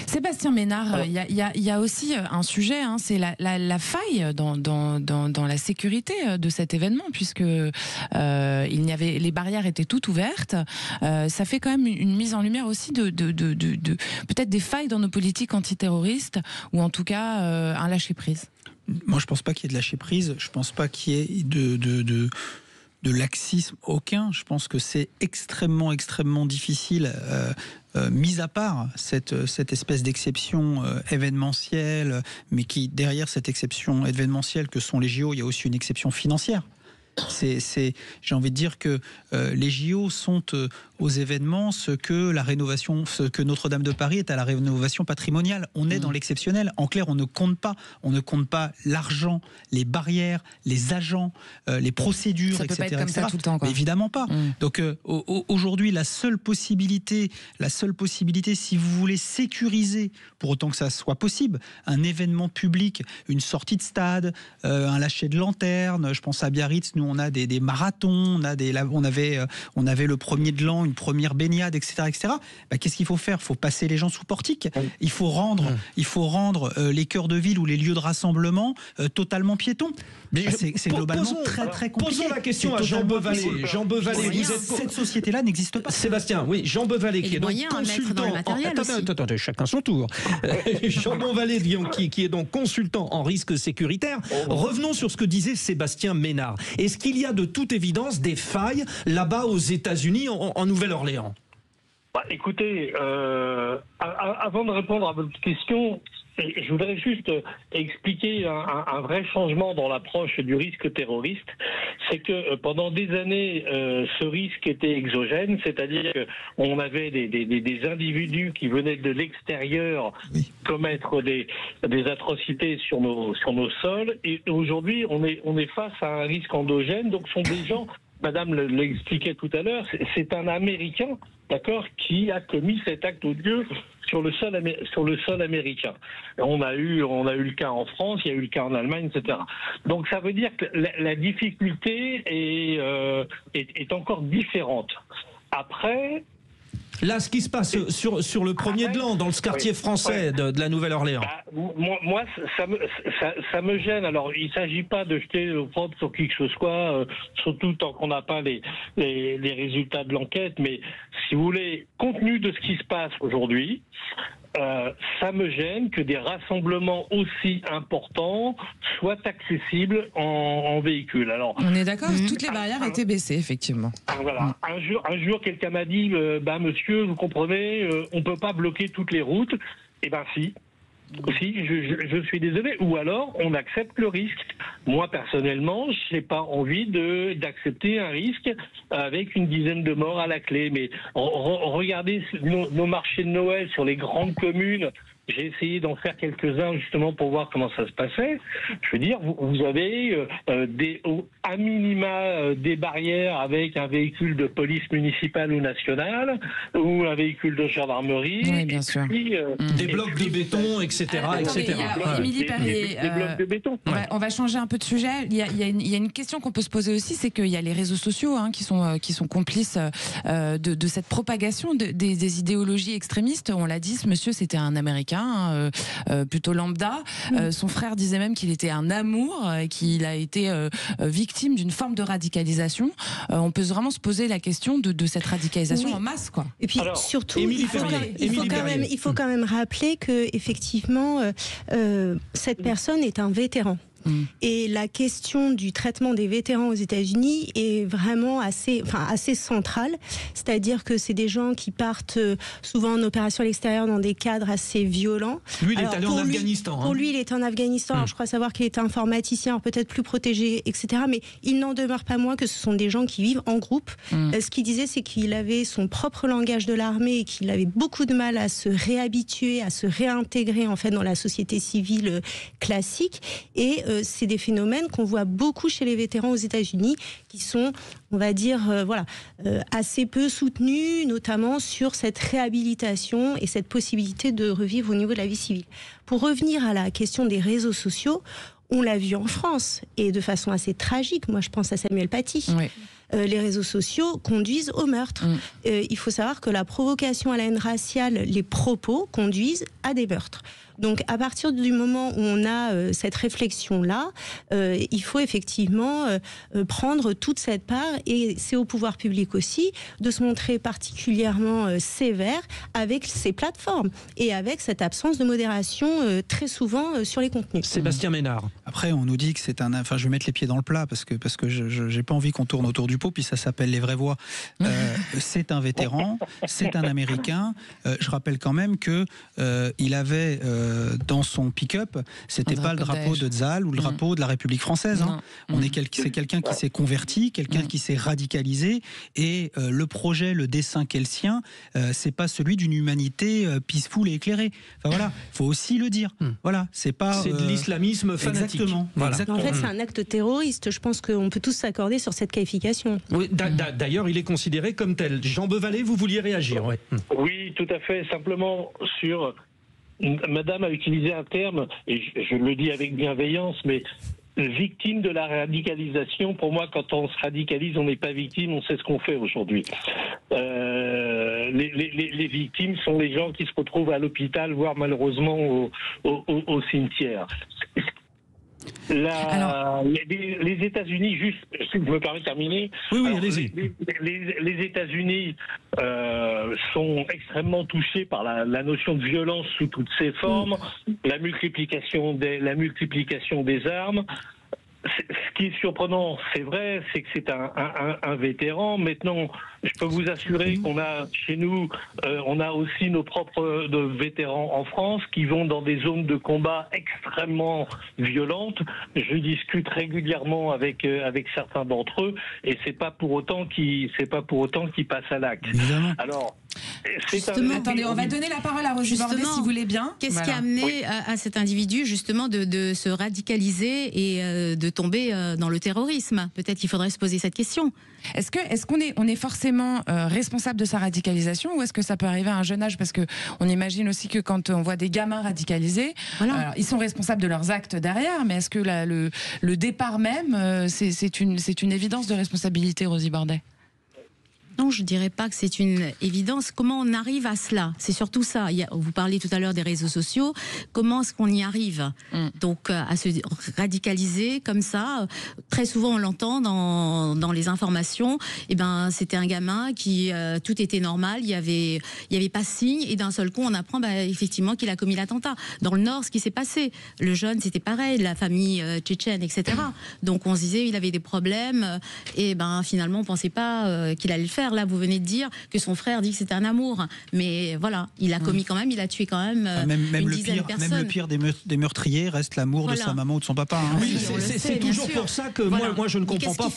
Sébastien Ménard, il y a aussi un sujet, hein, c'est la faille dans la sécurité de cet événement, puisque les barrières étaient toutes ouvertes. Ça fait quand même une mise en lumière aussi de peut-être des failles dans nos politiques antiterroristes, ou en tout cas un lâcher prise.
Moi, je pense pas qu'il y ait de lâcher prise. Je pense pas qu'il y ait de laxisme aucun. Je pense que c'est extrêmement difficile, mis à part cette espèce d'exception événementielle, mais qui, derrière cette exception événementielle que sont les JO, il y a aussi une exception financière. J'ai envie de dire que les JO sont aux événements ce que Notre-Dame de Paris est à la rénovation patrimoniale. On est dans l'exceptionnel. En clair, on ne compte pas l'argent, les barrières, les agents, les procédures,
ça
etc.
peut pas être comme ça tout le temps, quoi.
Mais évidemment pas. Donc aujourd'hui, la seule possibilité, si vous voulez sécuriser, pour autant que ça soit possible, un événement public, une sortie de stade, un lâcher de lanterne. Je pense à Biarritz. Nous, on a des marathons, on avait le premier de l'an, une première baignade, etc. Qu'est-ce qu'il faut faire? Il faut passer les gens sous portique. Il faut rendre les cœurs de ville ou les lieux de rassemblement totalement piétons. C'est globalement très compliqué.
Posons la question à Jean Bevalet. Jean Bevalet,
cette société-là n'existe pas.
Sébastien, oui, Jean Bevalet qui est donc consultant. Attendez, chacun son tour. Jean Bevalet qui est donc consultant en risque sécuritaire. Revenons sur ce que disait Sébastien Ménard. Est-ce qu'il y a de toute évidence des failles là-bas aux États-Unis, en Nouvelle-Orléans?
Écoutez, avant de répondre à votre question, je voudrais juste expliquer un vrai changement dans l'approche du risque terroriste. C'est que pendant des années, ce risque était exogène, c'est-à-dire qu'on avait des individus qui venaient de l'extérieur commettre des atrocités sur nos sols. Et aujourd'hui, on est face à un risque endogène. Donc, ce sont des gens, Madame l'expliquait tout à l'heure, c'est un Américain, d'accord, qui a commis cet acte odieux sur le sol américain. On a eu le cas en France, il y a eu le cas en Allemagne, etc. Donc ça veut dire que la difficulté est encore différente. Après,
là, ce qui se passe sur le premier de l'an, dans le quartier français de la Nouvelle-Orléans.
Moi, ça me gêne. Alors, il ne s'agit pas de jeter l'opprobre sur qui que ce soit, surtout tant qu'on n'a pas les résultats de l'enquête. Mais si vous voulez, compte tenu de ce qui se passe aujourd'hui, ça me gêne que des rassemblements aussi importants soient accessibles en véhicule. Alors,
on est d'accord, toutes les barrières étaient baissées, effectivement.
Voilà. Un jour, quelqu'un m'a dit, monsieur, vous comprenez, on peut pas bloquer toutes les routes. Eh ben si. Si, je suis désolé. Ou alors, on accepte le risque. Moi, personnellement, je n'ai pas envie d'accepter un risque avec une dizaine de morts à la clé. Mais regardez nos marchés de Noël sur les grandes communes. J'ai essayé d'en faire quelques-uns justement pour voir comment ça se passait. Je veux dire, vous avez à minima des barrières avec un véhicule de police municipale ou nationale ou un véhicule de gendarmerie.
Oui, bien sûr.
Puis,
des blocs de béton, etc. etc.
Émilie Perrier,
des blocs de béton.
On va changer un peu de sujet. Il y a une question qu'on peut se poser aussi, c'est qu'il y a les réseaux sociaux qui sont complices de cette propagation des idéologies extrémistes. On l'a dit, ce monsieur, c'était un Américain. Plutôt lambda. Son frère disait même qu'il était un amour, qu'il a été victime d'une forme de radicalisation. On peut vraiment se poser la question de cette radicalisation en masse, quoi.
Et puis surtout, il faut quand même rappeler que effectivement, cette personne est un vétéran. Et la question du traitement des vétérans aux États-Unis est vraiment assez centrale. C'est-à-dire que c'est des gens qui partent souvent en opération à l'extérieur dans des cadres assez violents.
Lui, il est allé en Afghanistan.
Pour lui, il est en Afghanistan. Alors, je crois savoir qu'il est informaticien, alors peut-être plus protégé, etc. Mais il n'en demeure pas moins que ce sont des gens qui vivent en groupe. Ce qu'il disait, c'est qu'il avait son propre langage de l'armée et qu'il avait beaucoup de mal à se réhabituer, à se réintégrer en fait dans la société civile classique. Et c'est des phénomènes qu'on voit beaucoup chez les vétérans aux États-Unis, qui sont, on va dire, assez peu soutenus, notamment sur cette réhabilitation et cette possibilité de revivre au niveau de la vie civile. Pour revenir à la question des réseaux sociaux, on l'a vu en France, et de façon assez tragique. Moi, je pense à Samuel Paty. Oui. Les réseaux sociaux conduisent au meurtre. Il faut savoir que la provocation à la haine raciale, les propos conduisent à des meurtres. Donc, à partir du moment où on a cette réflexion-là, il faut effectivement prendre toute cette part, et c'est au pouvoir public aussi de se montrer particulièrement sévère avec ces plateformes et avec cette absence de modération très souvent sur les contenus.
Sébastien Ménard.
Après, on nous dit que c'est enfin, je vais mettre les pieds dans le plat parce que j'ai pas envie qu'on tourne autour du pot, puis ça s'appelle Les Vraies Voix. C'est un vétéran, c'est un Américain. Je rappelle quand même que il avait dans son pick-up, c'était pas le drapeau de Tzal ou le drapeau de la République française. C'est quelqu'un qui s'est converti, quelqu'un qui s'est radicalisé, et le projet, le dessein qu'est le sien, c'est pas celui d'une humanité peaceful et éclairée. Enfin voilà, faut aussi le dire. Voilà, c'est de
l'islamisme fanatique.
Exactement.
Voilà.
En fait, c'est un acte terroriste. Je pense qu'on peut tous s'accorder sur cette qualification.
Oui, d'ailleurs, il est considéré comme tel. Jean Bevalet, vous vouliez réagir?
Oui, tout à fait. Simplement sur... Madame a utilisé un terme, et je le dis avec bienveillance, mais victime de la radicalisation. Pour moi, quand on se radicalise, on n'est pas victime, on sait ce qu'on fait aujourd'hui. Les victimes sont les gens qui se retrouvent à l'hôpital, voire malheureusement au cimetière. Les États-Unis, juste, si vous me permettez de terminer.
Oui, allez-y.
Les États-Unis sont extrêmement touchés par la notion de violence sous toutes ses formes, la multiplication des armes. Ce qui est surprenant, c'est vrai, c'est que c'est un vétéran. Maintenant, je peux vous assurer qu'on a chez nous, on a aussi nos propres vétérans en France qui vont dans des zones de combat extrêmement violentes. Je discute régulièrement avec certains d'entre eux, et c'est pas pour autant qu'ils passent à l'acte. Alors,
attendez, on va donner la parole à Roger Bordet si vous voulez bien.
Qu'est-ce qui a amené à cet individu justement de se radicaliser et de tomber dans le terrorisme? Peut-être qu'il faudrait se poser cette question.
Est-ce qu'on est forcément responsable de sa radicalisation, ou est-ce que ça peut arriver à un jeune âge? Parce que on imagine aussi que quand on voit des gamins radicalisés, alors, ils sont responsables de leurs actes derrière, mais est-ce que le départ même, c'est une évidence de responsabilité, Rosie Bordet?
Non, je ne dirais pas que c'est une évidence. Comment on arrive à cela? C'est surtout ça. Vous parliez tout à l'heure des réseaux sociaux. Comment est-ce qu'on y arrive? Donc, à se radicaliser comme ça. Très souvent, on l'entend dans les informations. Eh ben, c'était un gamin qui tout était normal. Il y avait pas de signe. Et d'un seul coup, on apprend effectivement qu'il a commis l'attentat. Dans le Nord, ce qui s'est passé, le jeune, c'était pareil, la famille tchétchène, etc. Donc, on se disait il avait des problèmes. Et ben, finalement, on pensait pas qu'il allait le faire. Là, vous venez de dire que son frère dit que c'était un amour, mais voilà, il a commis quand même, il a tué quand même, une dizaine de personnes.
Même le pire des meurtriers reste l'amour de sa maman ou de son papa. Hein.
Oui, c'est toujours pour ça que moi je ne comprends pas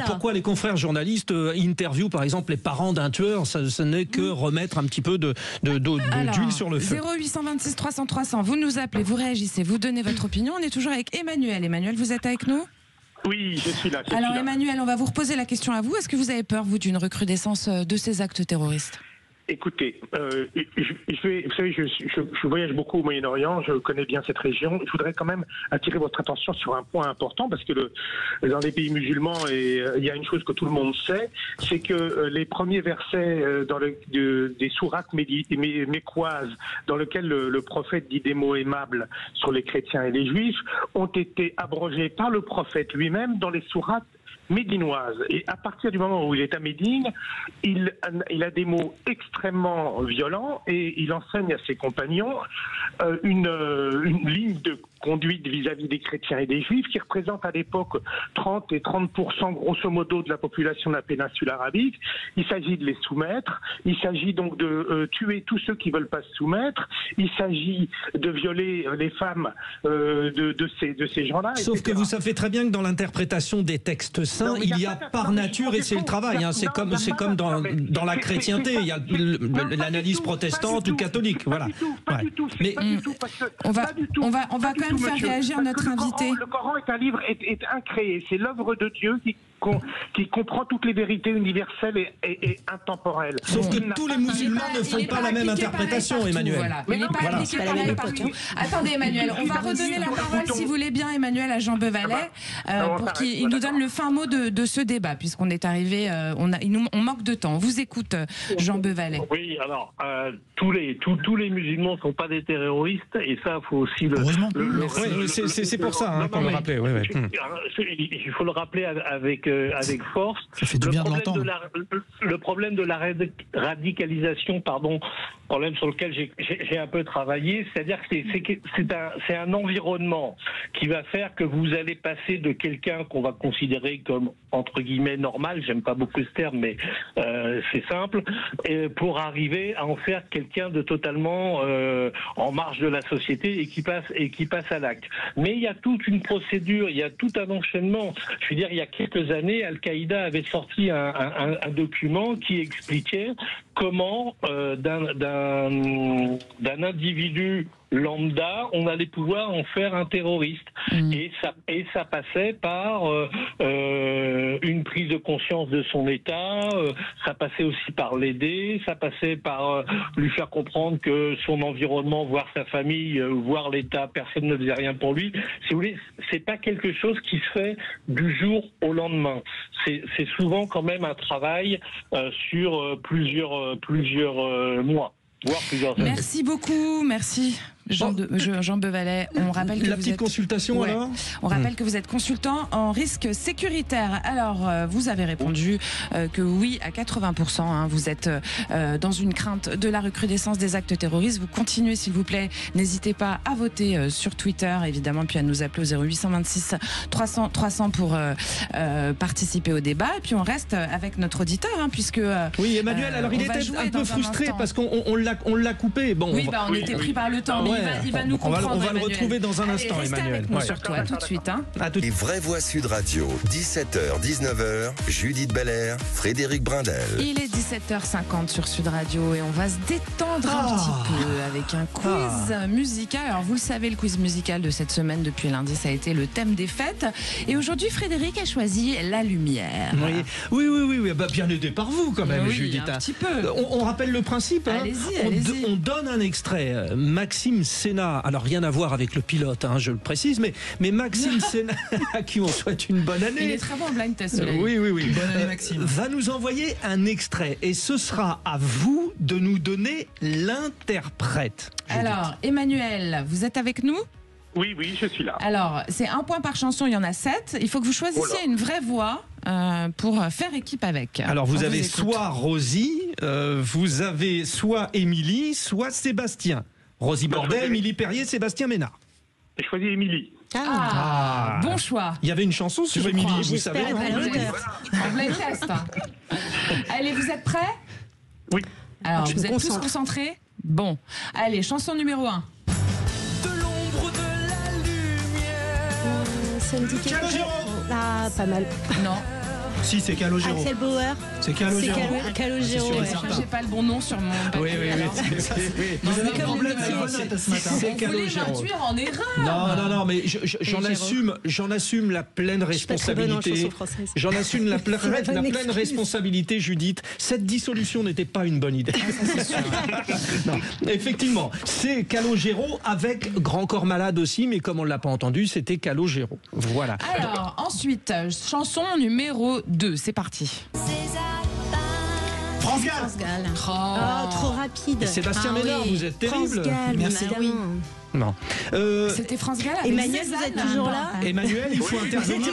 pourquoi les confrères journalistes interviewent par exemple les parents d'un tueur. Ce n'est que remettre un petit peu d'huile sur le feu.
0826 300 300, vous nous appelez, vous réagissez, vous donnez votre opinion. On est toujours avec Emmanuel. Emmanuel, vous êtes avec nous?
Oui, je suis là.
Alors Emmanuel, on va vous reposer la question à vous. Est-ce que vous avez peur, vous, d'une recrudescence de ces actes terroristes?
Écoutez, vous savez, je voyage beaucoup au Moyen-Orient, je connais bien cette région. Je voudrais quand même attirer votre attention sur un point important, parce que dans les pays musulmans, il y a une chose que tout le monde sait, c'est que les premiers versets des sourates mécoises, dans lesquels le prophète dit des mots aimables sur les chrétiens et les juifs, ont été abrogés par le prophète lui-même dans les sourates médinoise. Et à partir du moment où il est à Médine, il a des mots extrêmement violents, et il enseigne à ses compagnons une ligne de conduite vis-à-vis des chrétiens et des juifs qui représente à l'époque 30 et 30% grosso modo de la population de la péninsule arabique. Il s'agit de les soumettre, il s'agit donc de tuer tous ceux qui veulent pas se soumettre, il s'agit de violer les femmes de ces gens-là.
Sauf que vous savez très bien que dans l'interprétation des textes saints, il y a par nature, et c'est le travail, hein, c'est comme dans la chrétienté, il y a l'analyse protestante ou catholique. Voilà.
Pas du tout.
On va quand même faire réagir notre invité.
Le Coran est un livre, est incréé. C'est l'œuvre de Dieu qui comprend toutes les vérités universelles et intemporelles.
Sauf que tous les musulmans ne font pas la même interprétation, Emmanuel.
Voilà. Mais il n'est pas appliqué pareil partout. Attendez, Emmanuel, on va redonner la parole, si vous voulez bien, Emmanuel, à Jean Bevalet, pour qu'il nous donne le fin mot de ce débat, puisqu'on est arrivé, on manque de temps. On vous écoute, Jean Bevalet.
Oui, alors, tous les musulmans ne sont pas des terroristes, et ça, il faut aussi
c'est pour ça qu'on le rappelait.
Il faut le rappeler avec force.
Ça fait du bien de l'entendre.
Le problème de la radicalisation, problème sur lequel j'ai un peu travaillé, c'est-à-dire que c'est un environnement qui va faire que vous allez passer de quelqu'un qu'on va considérer comme entre guillemets normal, j'aime pas beaucoup ce terme, mais c'est simple, pour arriver à en faire quelqu'un de totalement en marge de la société et qui passe à l'acte. Mais il y a toute une procédure, il y a tout un enchaînement. Je veux dire, il y a quelques années, Al-Qaïda avait sorti un document qui expliquait comment d'un individu lambda, on allait pouvoir en faire un terroriste. Et ça passait par une prise de conscience de son état, ça passait aussi par l'aider, ça passait par lui faire comprendre que son environnement, voire sa famille, voire l'État, personne ne faisait rien pour lui. Si vous voulez, c'est pas quelque chose qui se fait du jour au lendemain. C'est souvent quand même un travail sur plusieurs mois, voire plusieurs années.
Merci beaucoup, merci Jean Beuvalet, on rappelle que
la
vous
petite
êtes...
consultation alors.
On rappelle que vous êtes consultant en risque sécuritaire. Alors, vous avez répondu que oui à 80%. Hein, vous êtes dans une crainte de la recrudescence des actes terroristes. Vous continuez, s'il vous plaît. N'hésitez pas à voter sur Twitter, évidemment, puis à nous appeler au 0826 300 pour participer au débat. Et puis on reste avec notre auditeur, hein, puisque...
oui, Emmanuel, alors il était un peu frustré parce qu'on l'a coupé. Bon,
oui, on était pris par le temps, mais il va nous comprendre.
On va le retrouver dans un instant,
restez
Emmanuel.
Avec nous, surtout, à tout de suite. Hein.
Les vraies voix Sud Radio, 17h, 19h, Judith Belair, Frédéric Brindel.
Il est 17h50 sur Sud Radio et on va se détendre un petit peu avec un quiz musical. Alors vous le savez, le quiz musical de cette semaine depuis lundi, ça a été le thème des fêtes. Et aujourd'hui, Frédéric a choisi la lumière.
Oui. Bah, bien aidé par vous quand même,
oui,
Judith.
Un petit peu.
On rappelle le principe. Hein.
Allez-y.
On donne un extrait. Maxime Sénat, alors rien à voir avec le pilote, hein, je le précise, mais Maxime Sénat, à qui on souhaite une bonne année.
Il est très bon en blind test.
Oui.
Bonne année, Maxime.
Va nous envoyer un extrait et ce sera à vous de nous donner l'interprète.
Alors, Emmanuel, vous êtes avec nous ?
Oui, je suis là.
Alors, c'est un point par chanson, il y en a 7. Il faut que vous choisissiez une vraie voix pour faire équipe avec.
Alors, vous avez soit Rosie, vous avez soit Émilie, soit Sébastien. Rosie Bordet, Émilie Perrier, Sébastien Ménard.
J'ai choisi Émilie.
Bon choix.
Il y avait une chanson sur Émilie, vous savez.
En blind test. Allez, vous êtes prêts ?
Oui.
Alors, vous êtes tous concentrés ? Bon. Allez, chanson numéro 1.
Calogero. Ah, pas mal.
Non.
Si, c'est Calogero.
Axel Bauer.
C'est Calogero.
Calogero.
J'ai pas le bon nom sur mon papier.
Oui.
Vous avez un problème avec vos têtes ce matin.
C'est
Vous voulez
Calogero.
m'induire en erreur.
Non, mais j'en assume la pleine responsabilité. J'en assume la pleine responsabilité, Judith. Cette dissolution n'était pas une bonne idée. Non, effectivement, c'est Calogero avec Grand Corps Malade aussi, mais comme on l'a pas entendu, c'était Calogero. Voilà.
Alors, ensuite, chanson numéro 2, c'est parti.
France Gall.
Oh, trop rapide.
Sébastien Ménard, vous êtes terrible.
France Gall,
merci.
évidemment.
Non.
C'était France Gall avec
Emmanuel,
Cézanne.
vous êtes toujours là ?
Emmanuel, il faut intervenir.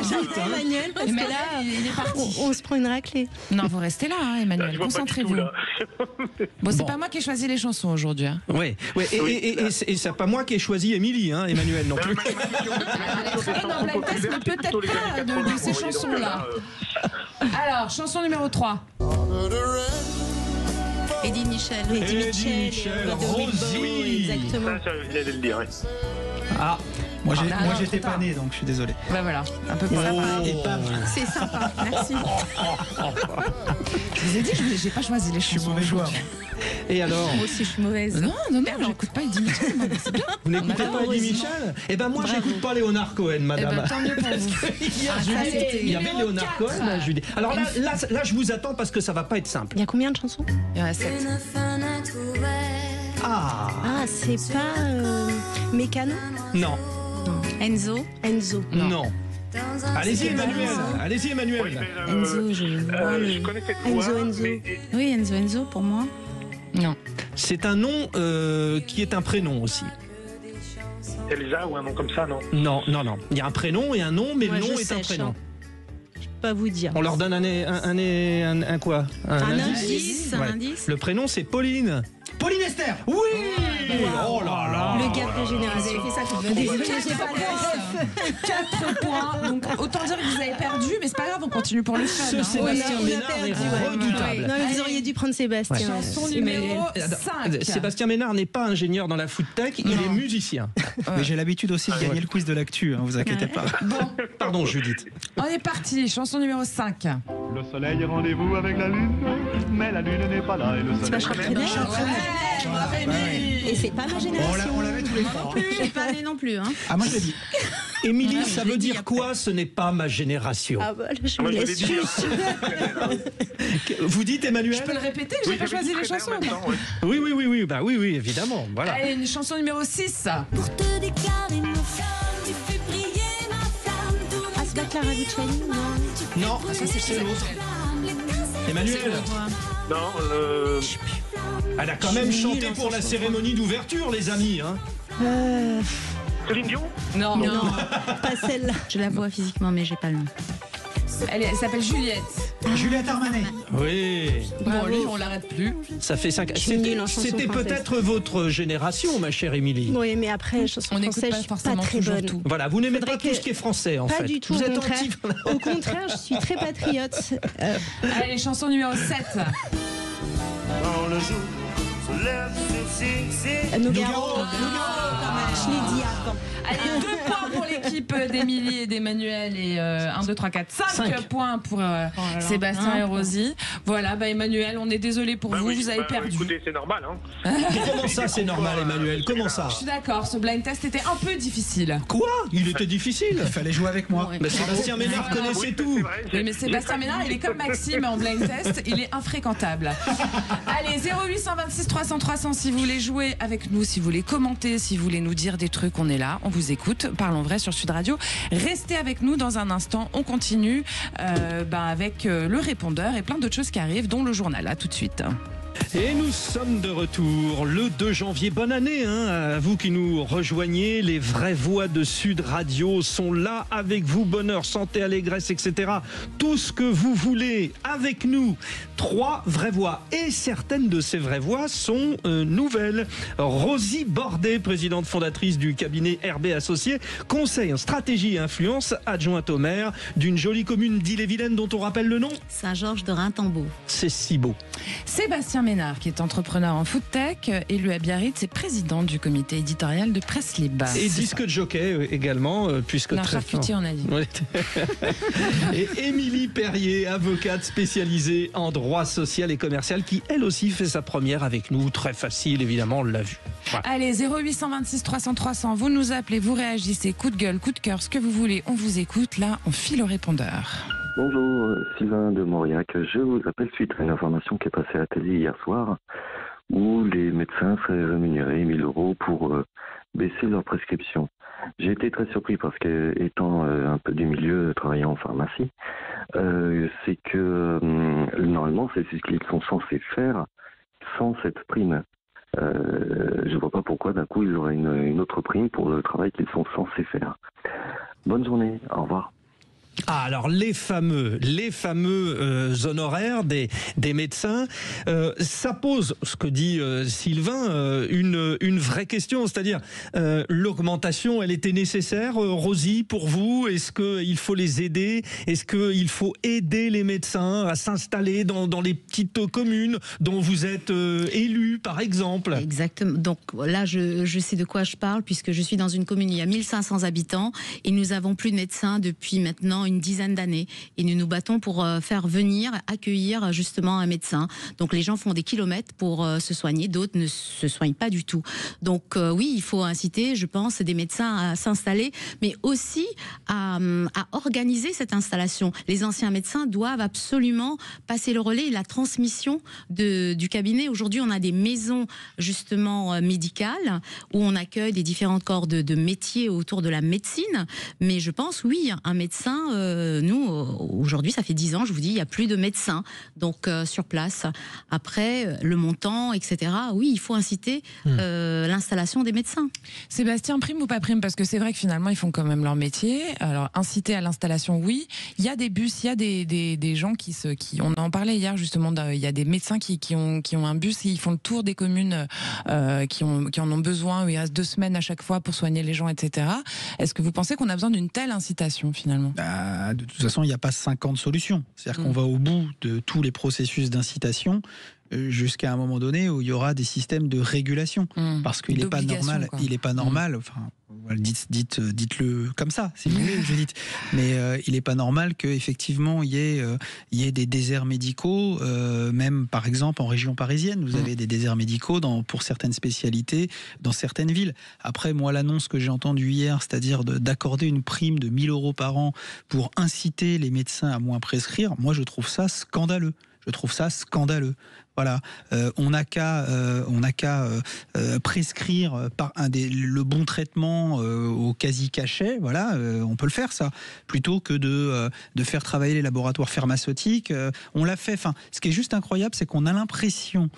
Emmanuel, parce que là,
il est parti.
on se prend une raclée.
Non, vous restez là, hein, Emmanuel. Concentrez-vous. Bon, c'est pas moi qui ai choisi les chansons aujourd'hui. Hein.
Oui. Et c'est pas moi qui ai choisi Émilie, hein, Emmanuel non plus.
Très bien dans Blind Test, mais peut-être pas de ces chansons-là. Alors, chanson numéro 3.
Eddie Michel.
Rosie.
Exactement.
Ça, j'allais le dire.
Ah.
Moi, j'étais pas né, donc je suis désolé.
Bah voilà, un peu pour
C'est sympa, merci.
Je vous ai dit, j'ai pas choisi les chansons.
Je suis mauvais joueur.
Et alors?
Moi aussi, je suis mauvaise.
Non, j'écoute pas Eddie Michel. C'est bien.
Vous n'écoutez pas Eddie Michel? Eh ben moi, j'écoute pas Léonard Cohen, madame.
Tant mieux pour vous.
Il y avait Léonard Cohen, Judith. Alors là, je vous attends parce que ça va pas être simple.
Il y a combien de chansons ?
Il y en a 7.
Ah,
c'est pas Mécano ?
non.
Enzo.
Non. Allez-y, Emmanuel.
Enzo,
Je connais cette voix.
Enzo.
Oui, Enzo pour moi.
Non.
C'est un nom qui est un prénom aussi.
Elsa ou un nom comme ça, non?
Non. Il y a un prénom et un nom, mais le nom est un
sèche,
prénom.
Je peux pas vous dire.
On leur donne un quoi?
Un indice.
Ouais. Le prénom, c'est Pauline.
Pauline Esther.
Oui. Oh là là.
Le gap de génération.
Vous avez fait ça toute votre vie.
Désolée, j'ai pas le
4 points. Donc autant dire que vous avez perdu, mais c'est pas grave, on continue pour le fun.
Ce Sébastien
on a
Ménard
perdu,
est redoutable.
Non, mais vous auriez dû prendre Sébastien.
Chanson numéro 5.
Sébastien Ménard n'est pas ingénieur dans la food tech, il est musicien.
Mais j'ai l'habitude aussi de gagner le quiz de l'actu, hein, vous inquiétez pas.
Bon,
Pardon, Judith.
on est parti. Chanson numéro 5.
Le soleil est rendez-vous avec la lune, mais la lune n'est pas là et le soleil.
Et c'est pas ma génération.
On l'avait tous les fois.
Je suis pas née non plus. Hein.
Ah, moi je l'ai dit.
Émilie, ça veut dire quoi? Ce n'est pas ma génération.
Ah bah là, je
Moi,
me
je l'ai
laisse
dit.
juste.
Vous dites, Emmanuel?
Je peux le répéter, j'ai pas choisi les chansons.
Oui, bah oui, évidemment. Voilà.
Allez, une chanson numéro 6.
Pour te déclarer ma flamme, tu fais briller ma flamme.
Ah, c'est pas Clara Luciani, non?
Non, ça c'est l'autre. Emmanuel?
Non,
Elle a quand même chanté pour la cérémonie d'ouverture, les amis. Hein.
Céline Dion?
Non.
Pas celle-là.
Je la vois physiquement, mais j'ai pas le nom.
Elle s'appelle Juliette.
Juliette Armanet.
Oui.
Bon, lui, on l'arrête plus.
Ça fait 5 ans.
Je suis nulle en chanson
C'était
française.
peut-être votre génération, ma chère Émilie.
Oui, mais après, chanson
On n'écoute
française,
pas
je suis
forcément
pas très
toujours
bonne.
tout.
Voilà, vous n'aimez
Faudrait
pas tout
que-
ce qui est français, en
Pas
fait.
du tout,
Vous
au
êtes
contraire.
anti.
Au contraire, je suis très patriote.
Allez, chanson numéro 7.
Quand le jour se lève sur Sing Sing.
Nougaro. Je l'ai dit avant.
Allez, 2 points pour l'équipe d'Émilie et d'Emmanuel et 1, 2, 3, 4, 5 points pour Sébastien et Rosie. Voilà, Emmanuel, on est désolé pour vous, vous avez perdu.
Écoutez, c'est normal. Hein.
Comment ça, c'est normal, Emmanuel? Comment ça?
Je suis d'accord, ce blind test était un peu difficile.
Quoi? Il était difficile.
Il fallait jouer avec moi.
Mais Sébastien Ménard connaissait tout.
Oui, mais Sébastien Ménard, il est comme Maxime en blind test, il est infréquentable. Allez, 0826 300 300 si vous voulez jouer avec nous, si vous voulez commenter, si vous voulez nous dire des trucs, on est là, on vous écoute. Parlons vrai sur Sud Radio. Restez avec nous dans un instant, on continue avec le répondeur et plein d'autres choses qui arrivent, dont le journal. À tout de suite.
Et nous sommes de retour le 2 janvier. Bonne année à vous qui nous rejoignez. Les vraies voix de Sud Radio sont là avec vous. Bonheur, santé, allégresse, etc. Tout ce que vous voulez avec nous. 3 vraies voix. Et certaines de ces vraies voix sont nouvelles. Rosie Bordet, présidente fondatrice du cabinet RB Associés, conseil en stratégie et influence, adjointe au maire d'une jolie commune d'Ille-et-Vilaine dont on rappelle le nom.
Saint-Georges de Rintembeau.
C'est si beau.
Sébastien Ménard, qui est entrepreneur en food tech, élu à Biarritz, est président du comité éditorial de Presse Libre.
Et disque de jockey également, puisque
Non,
très
charcutier, on a dit.
Ouais. Et Émilie Perrier, avocate spécialisée en droit social et commercial, qui elle aussi fait sa première avec nous. Très facile, évidemment, on l'a vu. Voilà.
Allez, 0826 300 300, vous nous appelez, vous réagissez, coup de gueule, coup de cœur, ce que vous voulez, on vous écoute. Là, on file au répondeur.
Bonjour, Sylvain de Mauriac. Je vous appelle suite à une information qui est passée à la télé hier soir où les médecins seraient rémunérés 1 000 € pour baisser leur prescription. J'ai été très surpris parce que, étant un peu du milieu, travaillant en pharmacie, c'est que normalement, c'est ce qu'ils sont censés faire sans cette prime. Je ne vois pas pourquoi d'un coup ils auraient une autre prime pour le travail qu'ils sont censés faire. Bonne journée, au revoir.
Ah, alors les fameux honoraires des médecins, ça pose, ce que dit Sylvain, une vraie question, c'est-à-dire l'augmentation, elle était nécessaire, Rosie, pour vous? Est-ce qu'il faut les aider? Est-ce qu'il faut aider les médecins à s'installer dans les petites communes dont vous êtes élus, par exemple?
Exactement. Donc là, je sais de quoi je parle, puisque je suis dans une commune, il y a 1500 habitants, et nous avons plus de médecins depuis maintenant une dizaine d'années, et nous nous battons pour faire venir, accueillir justement un médecin. Donc les gens font des kilomètres pour se soigner, d'autres ne se soignent pas du tout. Donc oui, il faut inciter, je pense, des médecins à s'installer, mais aussi à organiser cette installation. Les anciens médecins doivent absolument passer le relais et la transmission du cabinet. Aujourd'hui, on a des maisons justement médicales où on accueille des différents corps de métiers autour de la médecine, mais je pense, oui, un médecin, nous, aujourd'hui, ça fait 10 ans, je vous dis, il n'y a plus de médecins donc sur place. Après, le montant, etc., oui, il faut inciter l'installation des médecins.
Sébastien, prime ou pas prime? Parce que c'est vrai que finalement, ils font quand même leur métier. Alors, inciter à l'installation, oui. Il y a des bus, il y a des gens qui on en parlait hier justement, il y a des médecins qui ont un bus, ils font le tour des communes qui en ont besoin, où il reste 2 semaines à chaque fois pour soigner les gens, etc. Est-ce que vous pensez qu'on a besoin d'une telle incitation finalement?
De toute façon, il n'y a pas 50 solutions. C'est-à-dire qu'on va au bout de tous les processus d'incitation jusqu'à un moment donné où il y aura des systèmes de régulation. Parce qu'il n'est pas normal, enfin, dites-le comme ça, si vous voulez, je dis. Mais il n'est pas normal qu'effectivement il y ait des déserts médicaux, même par exemple en région parisienne, vous avez des déserts médicaux pour certaines spécialités, dans certaines villes. Après, moi, l'annonce que j'ai entendue hier, c'est-à-dire d'accorder une prime de 1 000 € par an pour inciter les médecins à moins prescrire, moi je trouve ça scandaleux. Voilà, on n'a qu'à prescrire le bon traitement au quasi-cachet. Voilà, on peut le faire ça, plutôt que de faire travailler les laboratoires pharmaceutiques. On l'a fait. Enfin, ce qui est juste incroyable, c'est qu'on a l'impression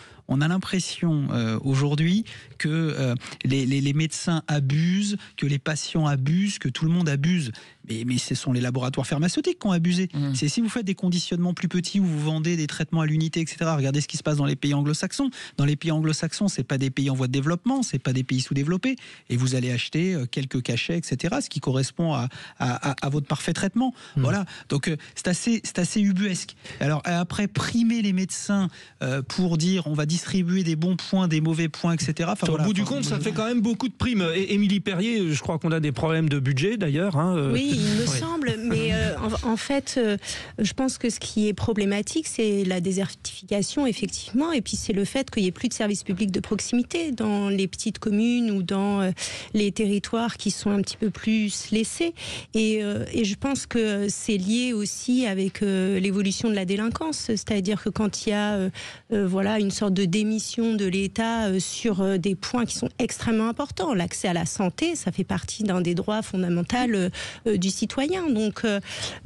aujourd'hui que les médecins abusent, que les patients abusent, que tout le monde abuse. Mais ce sont les laboratoires pharmaceutiques qui ont abusé. C'est si vous faites des conditionnements plus petits où vous vendez des traitements à l'unité, etc. Regardez ce qui se passe dans les pays anglo-saxons. Dans les pays anglo-saxons, c'est pas des pays en voie de développement, c'est pas des pays sous-développés. Et vous allez acheter quelques cachets, etc. Ce qui correspond à votre parfait traitement. Voilà. Donc c'est assez ubuesque. Alors après, primer les médecins pour dire on va distribuer des bons points, des mauvais points, etc. Enfin,
au bout du compte, ça fait quand même beaucoup de primes. Et Émilie Perrier, je crois qu'on a des problèmes de budget d'ailleurs.
Oui, il me semble, mais en fait, je pense que ce qui est problématique, c'est la désertification, effectivement, et puis c'est le fait qu'il n'y ait plus de services publics de proximité dans les petites communes ou dans les territoires qui sont un petit peu plus laissés. Et je pense que c'est lié aussi avec l'évolution de la délinquance, c'est-à-dire que quand il y a une sorte de démission de l'État sur des points qui sont extrêmement importants, l'accès à la santé, ça fait partie d'un des droits fondamentaux du citoyen. Donc,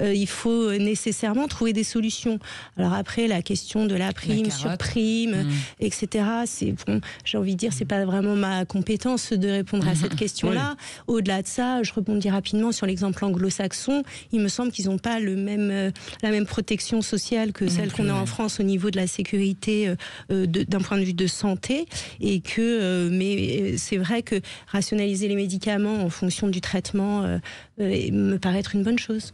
il faut nécessairement trouver des solutions. Alors après, la question de la prime sur prime, etc., c'est bon, j'ai envie de dire, c'est pas vraiment ma compétence de répondre à cette question-là. Oui. Au-delà de ça, je rebondis rapidement sur l'exemple anglo-saxon. Il me semble qu'ils n'ont pas la même protection sociale que celle qu'on a en France au niveau de la sécurité d'un point de vue de santé, et que mais c'est vrai que rationaliser les médicaments en fonction du traitement me paraît être une bonne chose.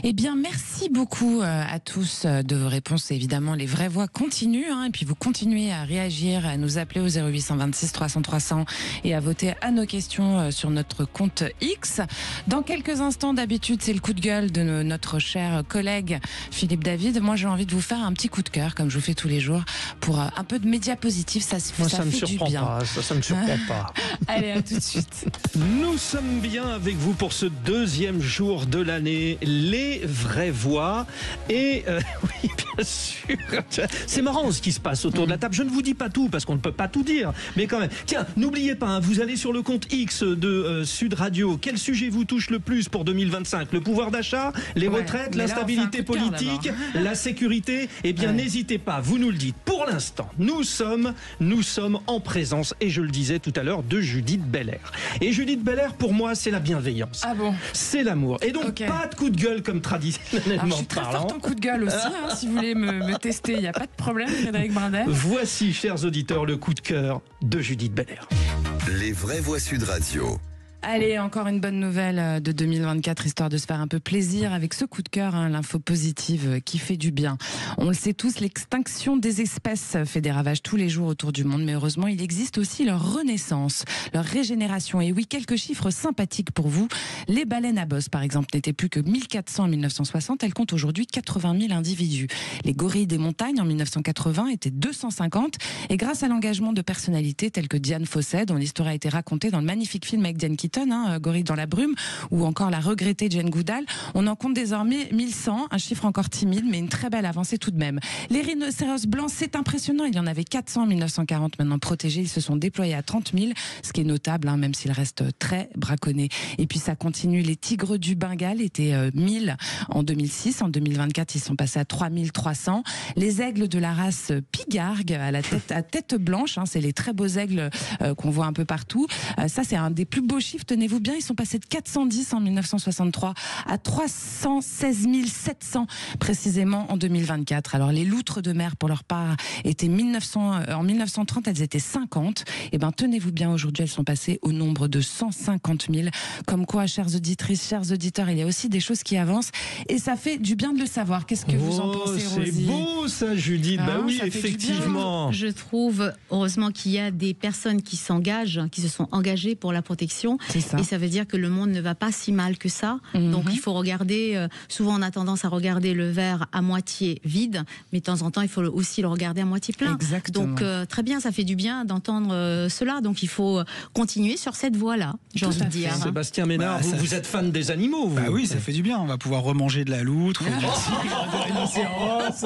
Eh bien, merci beaucoup à tous de vos réponses. Évidemment, les vraies voix continuent, et puis vous continuez à réagir, à nous appeler au 0826 300 300 et à voter à nos questions sur notre compte X. Dans quelques instants, d'habitude, c'est le coup de gueule de notre cher collègue Philippe David. Moi, j'ai envie de vous faire un petit coup de cœur, comme je vous fais tous les jours, pour un peu de médias positifs. Ça
me
fait du bien.
Ça me surprend pas.
Allez, à tout de suite.
Nous sommes bien avec vous pour ce deuxième jour de l'année. Les vraies voix. Et oui, bien sûr, c'est marrant ce qui se passe autour de la table. Je ne vous dis pas tout parce qu'on ne peut pas tout dire, mais quand même. Tiens, n'oubliez pas, vous allez sur le compte X de Sud Radio. Quel sujet vous touche le plus pour 2025? Le pouvoir d'achat, les retraites, l'instabilité politique, la sécurité? Eh bien, n'hésitez pas, vous nous le dites. Pour l'instant, nous sommes en présence, et je le disais tout à l'heure, de Judith Belair. Et Judith Belair, pour moi, c'est la bienveillance.
Ah bon?
C'est l'amour. Et donc, pas de coup de gueule comme traditionnellement
je suis très forte en coup de gueule aussi, si vous voulez me tester, il n'y a pas de problème, Frédéric Brindel.
Voici, chers auditeurs, le coup de cœur de Judith Belair.
Les vraies voix Sud Radio.
Allez, encore une bonne nouvelle de 2024, histoire de se faire un peu plaisir avec ce coup de cœur, l'info positive qui fait du bien. On le sait tous, l'extinction des espèces fait des ravages tous les jours autour du monde, mais heureusement, il existe aussi leur renaissance, leur régénération. Et oui, quelques chiffres sympathiques pour vous. Les baleines à bosse, par exemple, n'étaient plus que 1400 en 1960, elles comptent aujourd'hui 80 000 individus. Les gorilles des montagnes, en 1980, étaient 250, et grâce à l'engagement de personnalités telles que Diane Fossey, dont l'histoire a été racontée dans le magnifique film avec Diane Keaton, Gorille dans la brume, ou encore la regrettée Jane Goodall, on en compte désormais 1100, un chiffre encore timide, mais une très belle avancée tout de même. Les rhinocéros blancs, c'est impressionnant, il y en avait 400 en 1940, maintenant protégés, ils se sont déployés à 30 000, ce qui est notable, même s'ils restent très braconnés. Et puis ça continue, les tigres du Bengale étaient 1000 en 2006, en 2024 ils sont passés à 3300. Les aigles de la race pigargue, à tête blanche, c'est les très beaux aigles qu'on voit un peu partout, ça c'est un des plus beaux chiffres, tenez-vous bien, ils sont passés de 410 en 1963 à 316 700 précisément en 2024. Alors les loutres de mer, pour leur part, étaient en 1930, elles étaient 50. Et ben tenez-vous bien, aujourd'hui elles sont passées au nombre de 150 000. Comme quoi, chères auditrices, chers auditeurs, il y a aussi des choses qui avancent et ça fait du bien de le savoir. Qu'est-ce que vous en pensez, Rosie?
C'est beau ça, Judith. Bah oui, effectivement.
Je trouve heureusement qu'il y a des personnes qui s'engagent, qui se sont engagées pour la protection. Et ça veut dire que le monde ne va pas si mal que ça. Donc il faut regarder, souvent on a tendance à regarder le verre à moitié vide, mais de temps en temps il faut aussi le regarder à moitié plein.
Exactement.
Donc très bien, ça fait du bien d'entendre cela. Donc il faut continuer sur cette voie-là, j'ai envie de dire.
Sébastien Ménard, vous êtes fan des animaux, vous.
Bah oui, ça fait du bien. On va pouvoir remanger de la loutre, du tigre, de rhinocéros.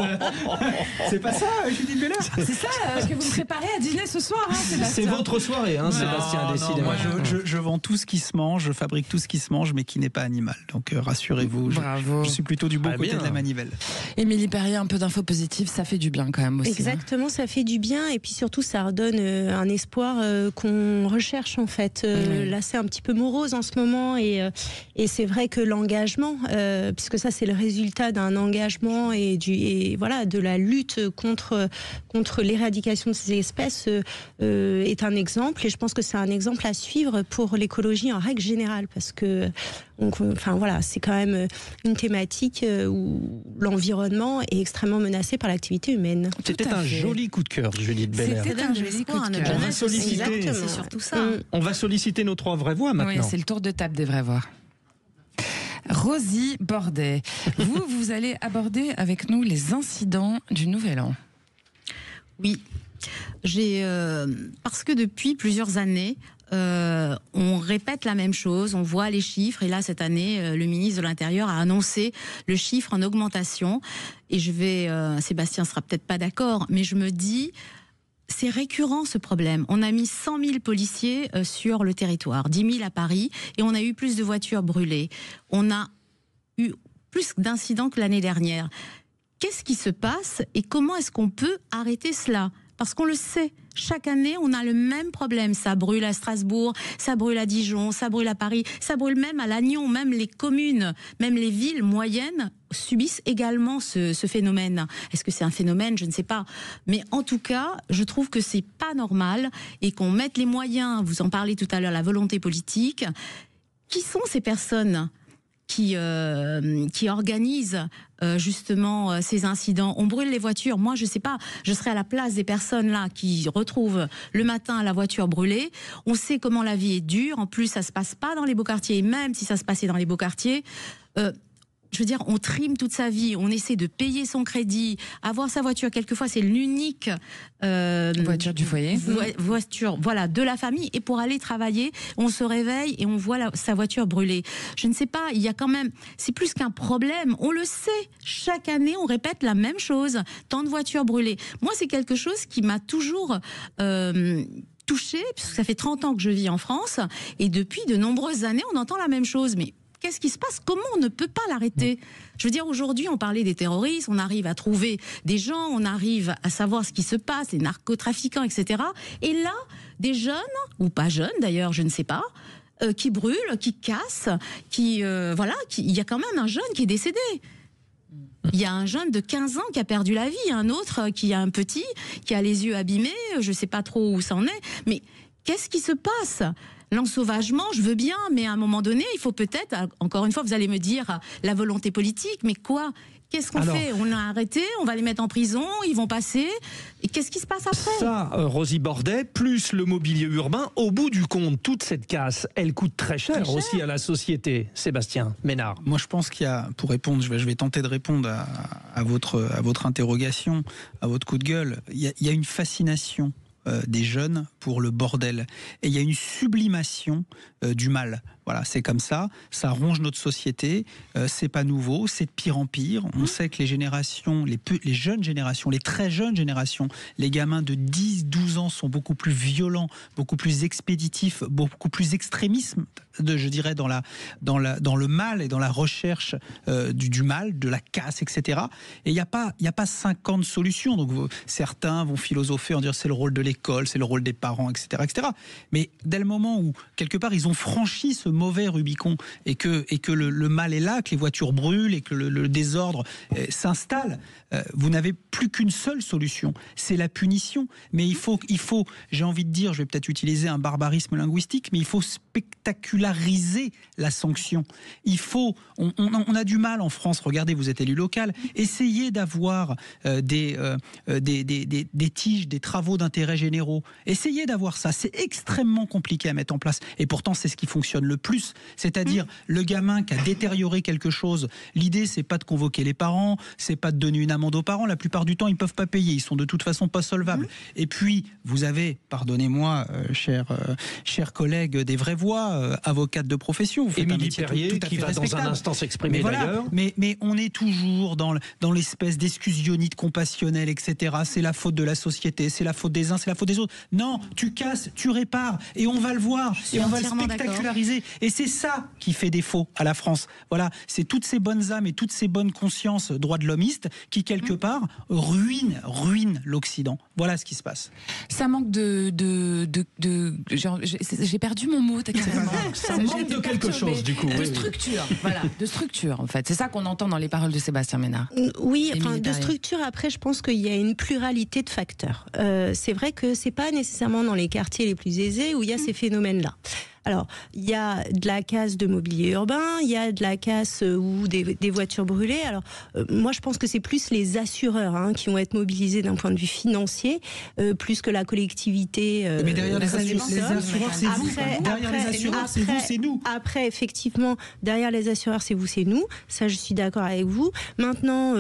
C'est pas ça, Judith Bellard.
C'est ça que vous me préparez à dîner ce soir, hein, Sébastien.
C'est votre soirée, hein, Sébastien, décidément.
Moi, je vends tout ce qui se mange, je fabrique tout ce qui se mange, mais qui n'est pas animal. Donc rassurez-vous, je suis plutôt du bon côté de la manivelle.
Émilie Perrier, un peu d'infos positives, ça fait du bien quand même aussi.
Exactement, ça fait du bien, et puis surtout ça redonne un espoir qu'on recherche en fait. Là, c'est un petit peu morose en ce moment, et c'est vrai que l'engagement, puisque ça c'est le résultat d'un engagement et voilà, de la lutte contre l'éradication de ces espèces, est un exemple, et je pense que c'est un exemple à suivre pour l'écologie en règle générale, parce que enfin voilà, c'est quand même une thématique où l'environnement est extrêmement menacé par l'activité humaine.
C'était un joli coup de cœur, Judith Bellard.
C'était un joli coup de cœur.
C'est surtout ça.
On va solliciter nos 3 vraies voix maintenant.
Oui, c'est le tour de table des vraies voix. Rosie Bordet, vous allez aborder avec nous les incidents du Nouvel An.
Oui, parce que depuis plusieurs années, on répète la même chose, on voit les chiffres, et là cette année le ministre de l'Intérieur a annoncé le chiffre en augmentation, et Sébastien sera peut-être pas d'accord, mais je me dis, c'est récurrent ce problème. On a mis 100 000 policiers sur le territoire, 10 000 à Paris, et on a eu plus de voitures brûlées. On a eu plus d'incidents que l'année dernière. Qu'est-ce qui se passe et comment est-ce qu'on peut arrêter cela ? Parce qu'on le sait, chaque année, on a le même problème. Ça brûle à Strasbourg, ça brûle à Dijon, ça brûle à Paris, ça brûle même à Lannion, même les communes, même les villes moyennes subissent également ce phénomène. Est-ce que c'est un phénomène ? Je ne sais pas. Mais en tout cas, je trouve que c'est pas normal, et qu'on mette les moyens, vous en parlez tout à l'heure, la volonté politique. Qui sont ces personnes qui organisent justement ces incidents? On brûle les voitures. Moi, je sais pas, je serais à la place des personnes là qui retrouvent le matin la voiture brûlée. On sait comment la vie est dure. En plus, ça se passe pas dans les beaux quartiers. Même si ça se passait dans les beaux quartiers, je veux dire, on trime toute sa vie, on essaie de payer son crédit, avoir sa voiture. Quelquefois, c'est l'unique
voiture du foyer,
voiture, voilà, de la famille. Et pour aller travailler, on se réveille et on voit sa voiture brûlée. Je ne sais pas, il y a quand même, c'est plus qu'un problème. On le sait. Chaque année, on répète la même chose. Tant de voitures brûlées. Moi, c'est quelque chose qui m'a toujours touchée, puisque ça fait 30 ans que je vis en France, et depuis de nombreuses années, on entend la même chose. Mais qu'est-ce qui se passe? Comment on ne peut pas l'arrêter? Je veux dire, aujourd'hui, on parlait des terroristes, on arrive à trouver des gens, on arrive à savoir ce qui se passe, les narcotrafiquants, etc. Et là, des jeunes, ou pas jeunes d'ailleurs, je ne sais pas, qui brûlent, qui cassent, il y a quand même un jeune qui est décédé. Il y a un jeune de 15 ans qui a perdu la vie, un autre qui a un petit, qui a les yeux abîmés, je ne sais pas trop où ça en est, mais qu'est-ce qui se passe? L'ensauvagement, je veux bien, mais à un moment donné, il faut peut-être, encore une fois, vous allez me dire, la volonté politique, mais quoi? Qu'est-ce qu'on fait? On l'a arrêté, on va les mettre en prison, ils vont passer, et qu'est-ce qui se passe après?
Ça, Rosie Bordet, plus le mobilier urbain, au bout du compte, toute cette casse, elle coûte très cher aussi à la société. Sébastien Ménard.
Moi, je pense qu'il y a, pour répondre, je vais tenter de répondre à votre interrogation, à votre coup de gueule, il y a une fascination des jeunes pour le bordel. Et il y a une sublimation du mal. Voilà, c'est comme ça ronge notre société, c'est pas nouveau, c'est de pire en pire. On sait que les générations, les jeunes générations, les très jeunes générations, les gamins de 10, 12 ans sont beaucoup plus violents, beaucoup plus expéditifs, beaucoup plus extrémistes, je dirais, dans le mal et dans la recherche du mal, de la casse, etc. Et il n'y a pas 50 solutions. Donc certains vont philosopher en dire c'est le rôle de l'école, c'est le rôle des parents, etc., etc. Mais dès le moment où, quelque part, ils ont franchi ce mauvais Rubicon et que le mal est là, que les voitures brûlent et que le désordre s'installe, vous n'avez plus qu'une seule solution, c'est la punition. Mais il faut, j'ai envie de dire, je vais peut-être utiliser un barbarisme linguistique, mais il faut spectaculariser la sanction. On a du mal en France, regardez, vous êtes élu local, essayez d'avoir des tiges, des travaux d'intérêt généraux. Essayez d'avoir ça, c'est extrêmement compliqué à mettre en place. Et pourtant, c'est ce qui fonctionne le plus. C'est-à-dire, le gamin qui a détérioré quelque chose, l'idée, c'est pas de convoquer les parents, c'est pas de donner une amende aux parents. La plupart du temps, ils peuvent pas payer, ils sont de toute façon pas solvables. Et puis, vous avez, pardonnez-moi, chers collègues des vraies voix, avocates de profession, vous faites un métier
Perrier,
tout à
qui
fait
va dans un instant s'exprimer d'ailleurs.
Mais on est toujours dans l'espèce d'exclusionnite compassionnelle, etc. C'est la faute de la société, c'est la faute des uns, c'est la faute des autres. Non, tu casses, tu répares, et on va le voir, et on va le spectaculariser. Et c'est ça qui fait défaut à la France. Voilà, c'est toutes ces bonnes âmes et toutes ces bonnes consciences droits de l'homiste qui, quelque part, ruinent l'Occident. Voilà ce qui se passe.
Ça manque j'ai perdu mon mot.
Ça manque de quelque chose, du coup.
De structure, voilà, de structure, en fait. C'est ça qu'on entend dans les paroles de Sébastien Ménard.
Oui, enfin, de structure, après, je pense qu'il y a une pluralité de facteurs. C'est vrai que c'est pas nécessairement dans les quartiers les plus aisés où il y a ces phénomènes-là. Alors, il y a de la casse de mobilier urbain, il y a de la casse ou des voitures brûlées. Alors, moi, je pense que c'est plus les assureurs qui vont être mobilisés d'un point de vue financier, plus que la collectivité.
Mais derrière les assureurs, c'est vous. Derrière les assureurs, c'est vous, c'est nous.
Après, effectivement, derrière les assureurs, c'est vous, c'est nous. Ça, je suis d'accord avec vous. Maintenant,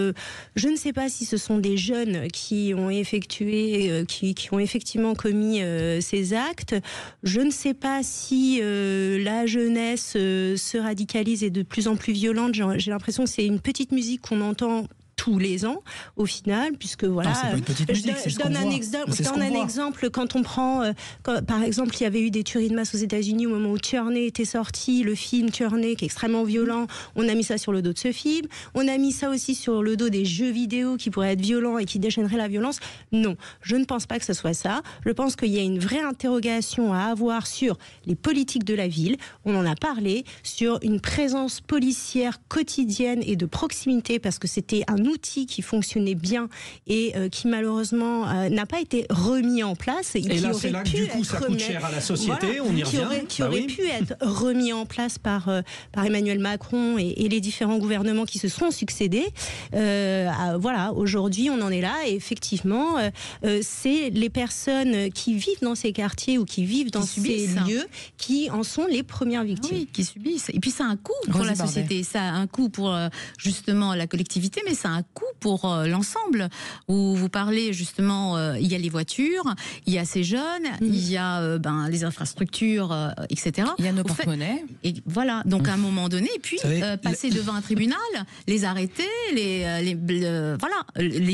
je ne sais pas si ce sont des jeunes qui ont effectué, qui ont effectivement commis ces actes. Je ne sais pas si la jeunesse se radicalise et est de plus en plus violente. J'ai l'impression que c'est une petite musique qu'on entend tous les ans, au final, puisque voilà.
Non, c'est pas une petite musique,
je donne un exemple. Quand on prend, par exemple, il y avait eu des tueries de masse aux États-Unis au moment où Tierney était sorti, le film Tierney, qui est extrêmement violent. On a mis ça sur le dos de ce film. On a mis ça aussi sur le dos des jeux vidéo qui pourraient être violents et qui déchaîneraient la violence. Non, je ne pense pas que ce soit ça. Je pense qu'il y a une vraie interrogation à avoir sur les politiques de la ville. On en a parlé, sur une présence policière quotidienne et de proximité, parce que c'était un outil qui fonctionnait bien et qui malheureusement n'a pas été remis en place.
Et là, c'est là que du coup, ça coûte cher à la société, on y revient.
Qui aurait pu être remis en place par Emmanuel Macron et les différents gouvernements qui se sont succédés. Voilà, aujourd'hui, on en est là. Et effectivement, c'est les personnes qui vivent dans ces quartiers ou qui vivent dans ces lieux qui en sont les premières victimes.
Oui, qui subissent. Et puis, ça a un coût pour la société. Ça a un coût pour justement la collectivité, mais ça a un coût pour l'ensemble. Où vous parlez justement, il y a les voitures, il y a ces jeunes, il y a les infrastructures, etc.
Il y a nos porte-monnaies.
Et voilà, donc à un moment donné, et puis passer devant un tribunal, les arrêter, les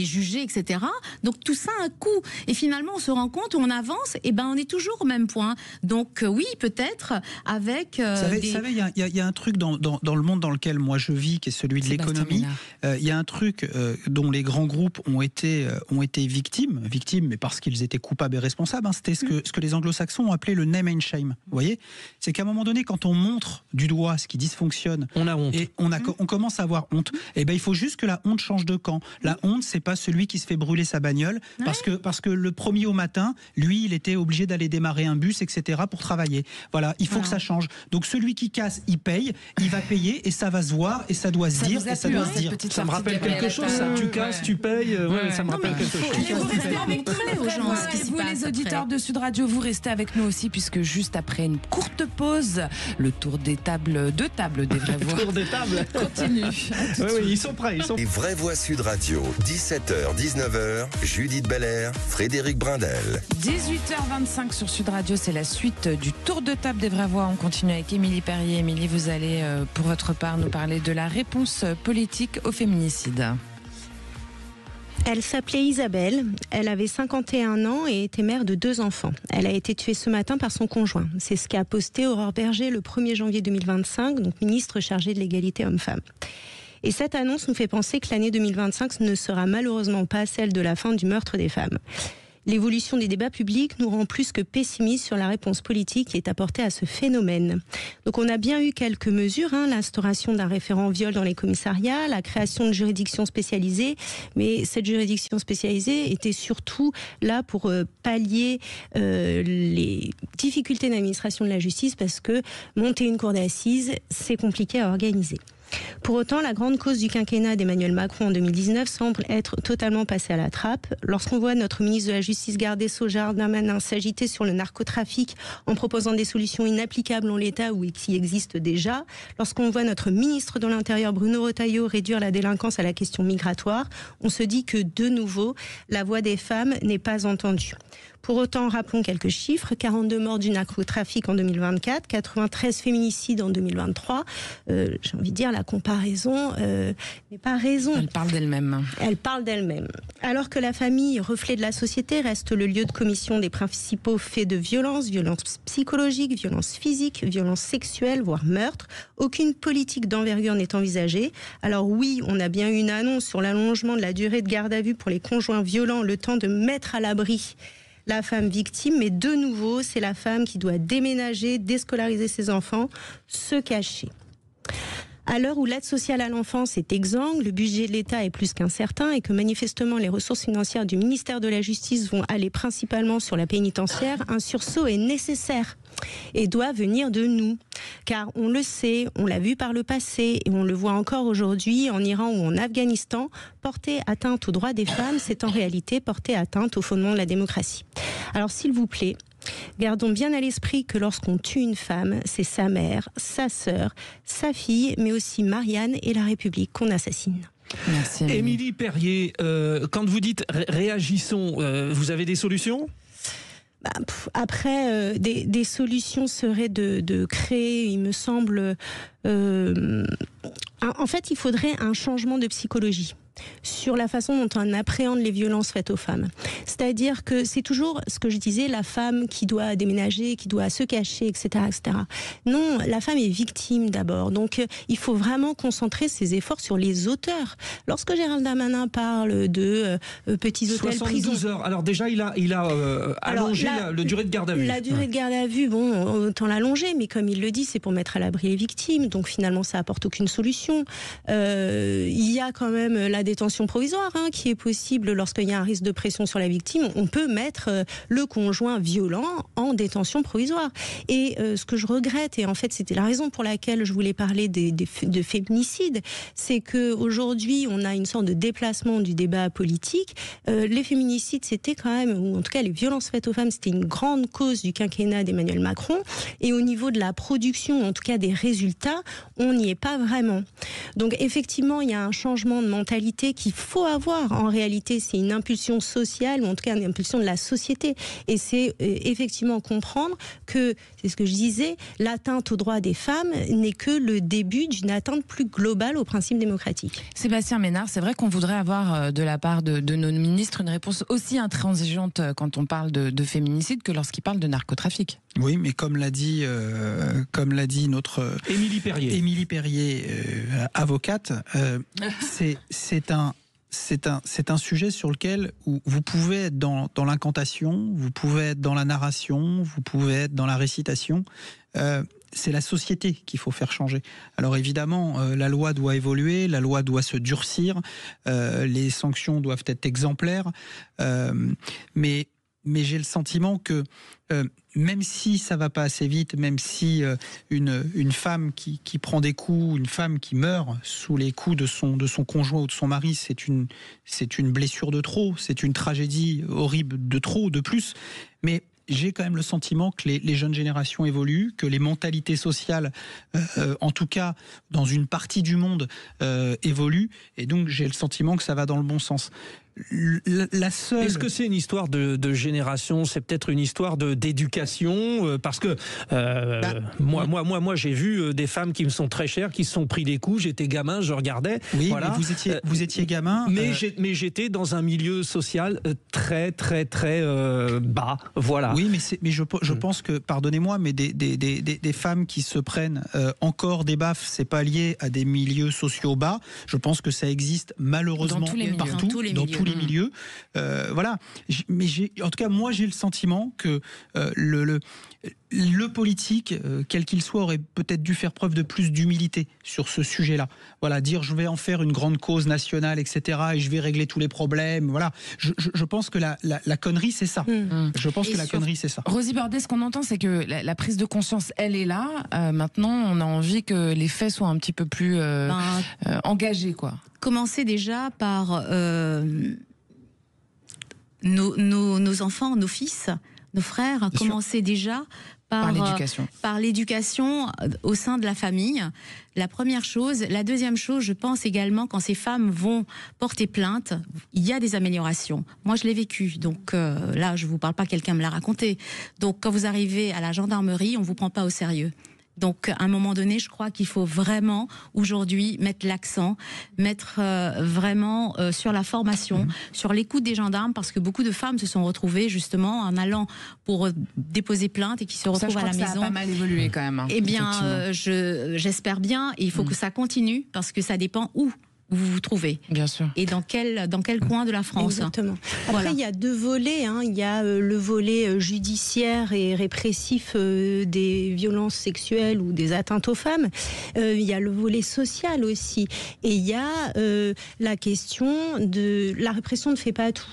juger, etc. Donc tout ça a un coût. Et finalement, on se rend compte, on avance, et on est toujours au même point. Donc oui, peut-être avec...
Vous savez, il y a un truc dans le monde dans lequel moi je vis, qui est celui de l'économie. Il y a un truc dont les grands groupes ont été victimes, mais parce qu'ils étaient coupables et responsables. C'était ce que les anglo-saxons ont appelé le name and shame. Vous voyez, c'est qu'à un moment donné, quand on montre du doigt ce qui dysfonctionne,
on a honte.
Et on commence à avoir honte. Et il faut juste que la honte change de camp. La honte, c'est pas celui qui se fait brûler sa bagnole parce que le premier au matin, lui, il était obligé d'aller démarrer un bus, etc. pour travailler. Voilà, il faut que ça change. Donc celui qui casse, il paye, il va payer et ça va se voir et ça doit se dire et ça doit se dire.
Ça me rappelle quelque chose, ça. Tu casses, tu payes. Ça me rappelle quelque chose.
Vous restez avec nous, les auditeurs de Sud Radio, vous restez avec nous aussi, puisque juste après une courte pause, le tour des tables, des vraies voix.
Le tour des tables
continue.
Oui, ils sont prêts.
Les vraies voix Sud Radio, 17h, 19h, Judith Belair, Frédéric Brindel.
18h25 sur Sud Radio, c'est la suite du tour de table des vraies voix. On continue avec Émilie Perrier. Émilie, vous allez, pour votre part, nous parler de la réponse politique au féminicide.
Elle s'appelait Isabelle, elle avait 51 ans et était mère de 2 enfants. Elle a été tuée ce matin par son conjoint. C'est ce qu'a posté Aurore Berger le 1er janvier 2025, donc ministre chargée de l'égalité homme-femme. Et cette annonce nous fait penser que l'année 2025 ne sera malheureusement pas celle de la fin du meurtre des femmes. L'évolution des débats publics nous rend plus que pessimistes sur la réponse politique qui est apportée à ce phénomène. Donc on a bien eu quelques mesures, l'instauration d'un référent viol dans les commissariats, la création de juridictions spécialisées, mais cette juridiction spécialisée était surtout là pour pallier les difficultés d'administration de la justice, parce que monter une cour d'assises, c'est compliqué à organiser. Pour autant, la grande cause du quinquennat d'Emmanuel Macron en 2019 semble être totalement passée à la trappe. Lorsqu'on voit notre ministre de la Justice, garde des Sceaux, Gérald Darmanin, s'agiter sur le narcotrafic en proposant des solutions inapplicables en l'état ou qui existent déjà, lorsqu'on voit notre ministre de l'Intérieur, Bruno Retailleau, réduire la délinquance à la question migratoire, on se dit que, de nouveau, la voix des femmes n'est pas entendue. Pour autant, rappelons quelques chiffres. 42 morts du narcotrafic en 2024, 93 féminicides en 2023. J'ai envie de dire, la comparaison n'est pas raison.
Elle parle d'elle-même.
Elle parle d'elle-même. Alors que la famille, reflet de la société, reste le lieu de commission des principaux faits de violence, violence psychologique, violence physique, violence sexuelle, voire meurtre, aucune politique d'envergure n'est envisagée. Alors oui, on a bien eu une annonce sur l'allongement de la durée de garde à vue pour les conjoints violents, le temps de mettre à l'abri la femme victime, mais de nouveau, c'est la femme qui doit déménager, déscolariser ses enfants, se cacher. À l'heure où l'aide sociale à l'enfance est exsangue, le budget de l'État est plus qu'incertain et que manifestement les ressources financières du ministère de la Justice vont aller principalement sur la pénitentiaire, un sursaut est nécessaire et doit venir de nous. Car on le sait, on l'a vu par le passé et on le voit encore aujourd'hui en Iran ou en Afghanistan, porter atteinte aux droits des femmes, c'est en réalité porter atteinte aux fondements de la démocratie. Alors s'il vous plaît, gardons bien à l'esprit que lorsqu'on tue une femme, c'est sa mère, sa sœur, sa fille, mais aussi Marianne et la République qu'on assassine.
Merci.
Émilie Perrier, quand vous dites réagissons, vous avez des solutions ?
Après, des solutions seraient de créer, il me semble... en fait, il faudrait un changement de psychologie sur la façon dont on appréhende les violences faites aux femmes. C'est-à-dire que c'est toujours ce que je disais, la femme qui doit déménager, qui doit se cacher, etc., etc. Non, la femme est victime d'abord. Donc, il faut vraiment concentrer ses efforts sur les auteurs. Lorsque Gérald Darmanin parle de petits hôtels,
72 heures. Alors déjà, il a allongé la durée de garde à vue.
La durée de garde à vue, bon, autant l'allonger, mais comme il le dit, c'est pour mettre à l'abri les victimes. Donc finalement, ça apporte aucune solution. Il y a quand même la détention provisoire qui est possible lorsqu'il y a un risque de pression sur la victime. On peut mettre le conjoint violent en détention provisoire. Et ce que je regrette, et en fait c'était la raison pour laquelle je voulais parler de féminicide, c'est qu'aujourd'hui on a une sorte de déplacement du débat politique. Les féminicides, c'était quand même, ou en tout cas les violences faites aux femmes, c'était une grande cause du quinquennat d'Emmanuel Macron. Et au niveau de la production, en tout cas des résultats, on n'y est pas vraiment. Donc effectivement, il y a un changement de mentalité qu'il faut avoir. En réalité, c'est une impulsion sociale, ou en tout cas une impulsion de la société. Et c'est effectivement comprendre que, c'est ce que je disais, l'atteinte aux droits des femmes n'est que le début d'une atteinte plus globale aux principes démocratiques.
Sébastien Ménard, c'est vrai qu'on voudrait avoir de la part de nos ministres une réponse aussi intransigeante quand on parle de féminicide que lorsqu'ils parlent de narcotrafic.
Oui, mais comme l'a dit notre
Émilie
Perrier, avocate, c'est un sujet sur lequel vous pouvez être dans l'incantation, vous pouvez être dans la narration, vous pouvez être dans la récitation. C'est la société qu'il faut faire changer. Alors évidemment, la loi doit évoluer, la loi doit se durcir, les sanctions doivent être exemplaires, mais j'ai le sentiment que même si ça va pas assez vite, même si une femme qui prend des coups, une femme qui meurt sous les coups de son conjoint ou de son mari, c'est une blessure de trop, c'est une tragédie horrible de trop, de plus. Mais j'ai quand même le sentiment que les jeunes générations évoluent, que les mentalités sociales, en tout cas dans une partie du monde, évoluent, et donc j'ai le sentiment que ça va dans le bon sens.
Est-ce que c'est une histoire de génération? C'est peut-être une histoire d'éducation, parce que moi j'ai vu des femmes qui me sont très chères, qui se sont pris des coups. J'étais gamin, je regardais.
Oui,
voilà.
Vous étiez gamin.
Mais j'étais dans un milieu social très bas. Voilà.
Oui, mais je pense que, pardonnez-moi, mais des femmes qui se prennent encore des baffes, c'est pas lié à des milieux sociaux bas. Je pense que ça existe malheureusement
dans tous les
partout,
milieux,
tous les milieux. Voilà. Mais en tout cas, moi, j'ai le sentiment que le politique, quel qu'il soit, aurait peut-être dû faire preuve de plus d'humilité sur ce sujet-là. Voilà, dire je vais en faire une grande cause nationale, etc. et je vais régler tous les problèmes. Voilà, je pense que la connerie, c'est ça. Je pense que la connerie, c'est ça.
Rosie Bordet, ce qu'on entend, c'est que la prise de conscience, elle est là. Maintenant, on a envie que les faits soient un petit peu plus engagés, quoi.
Commencer déjà par nos enfants, nos fils, nos frères, commencer déjà par l'éducation au sein de la famille. La première chose. La deuxième chose, je pense également, quand ces femmes vont porter plainte, il y a des améliorations. Moi, je l'ai vécu. Donc là, je ne vous parle pas, quelqu'un me l'a raconté. Donc quand vous arrivez à la gendarmerie, on ne vous prend pas au sérieux. Donc, à un moment donné, je crois qu'il faut vraiment, aujourd'hui, mettre l'accent, mettre vraiment sur la formation, sur l'écoute des gendarmes, parce que beaucoup de femmes se sont retrouvées, justement, en allant pour déposer plainte et qui se retrouvent à la maison.
Ça a pas mal évolué, quand même.
Eh bien, j'espère bien, et il faut que ça continue, parce que ça dépend où vous vous trouvez.
Bien sûr.
Et dans quel coin de la France.
Exactement. Après, il y a deux volets. Il y a le volet judiciaire et répressif des violences sexuelles ou des atteintes aux femmes. Il y a le volet social aussi. Et il y a la question de la répression ne fait pas tout.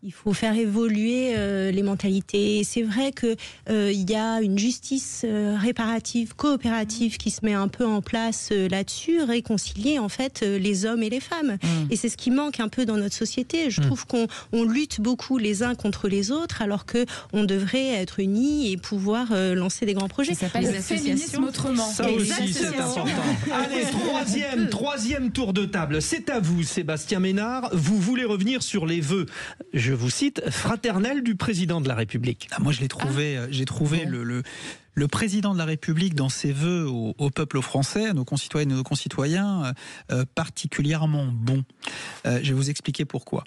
Il faut faire évoluer les mentalités. C'est vrai que il y a une justice réparative, coopérative qui se met un peu en place là-dessus, réconcilier en fait les hommes et les femmes. Et c'est ce qui manque un peu dans notre société. Je trouve qu'on lutte beaucoup les uns contre les autres, alors que on devrait être unis et pouvoir lancer des grands projets.
Ça s'appelle le féminisme autrement.
Ça aussi, c'est important. Allez, troisième tour de table. C'est à vous, Sébastien Ménard. Vous voulez revenir sur les vœux, je vous cite, fraternel du président de la République.
Moi, j'ai trouvé le président de la République dans ses vœux au peuple français, à nos concitoyennes et nos concitoyens, particulièrement bon. Je vais vous expliquer pourquoi.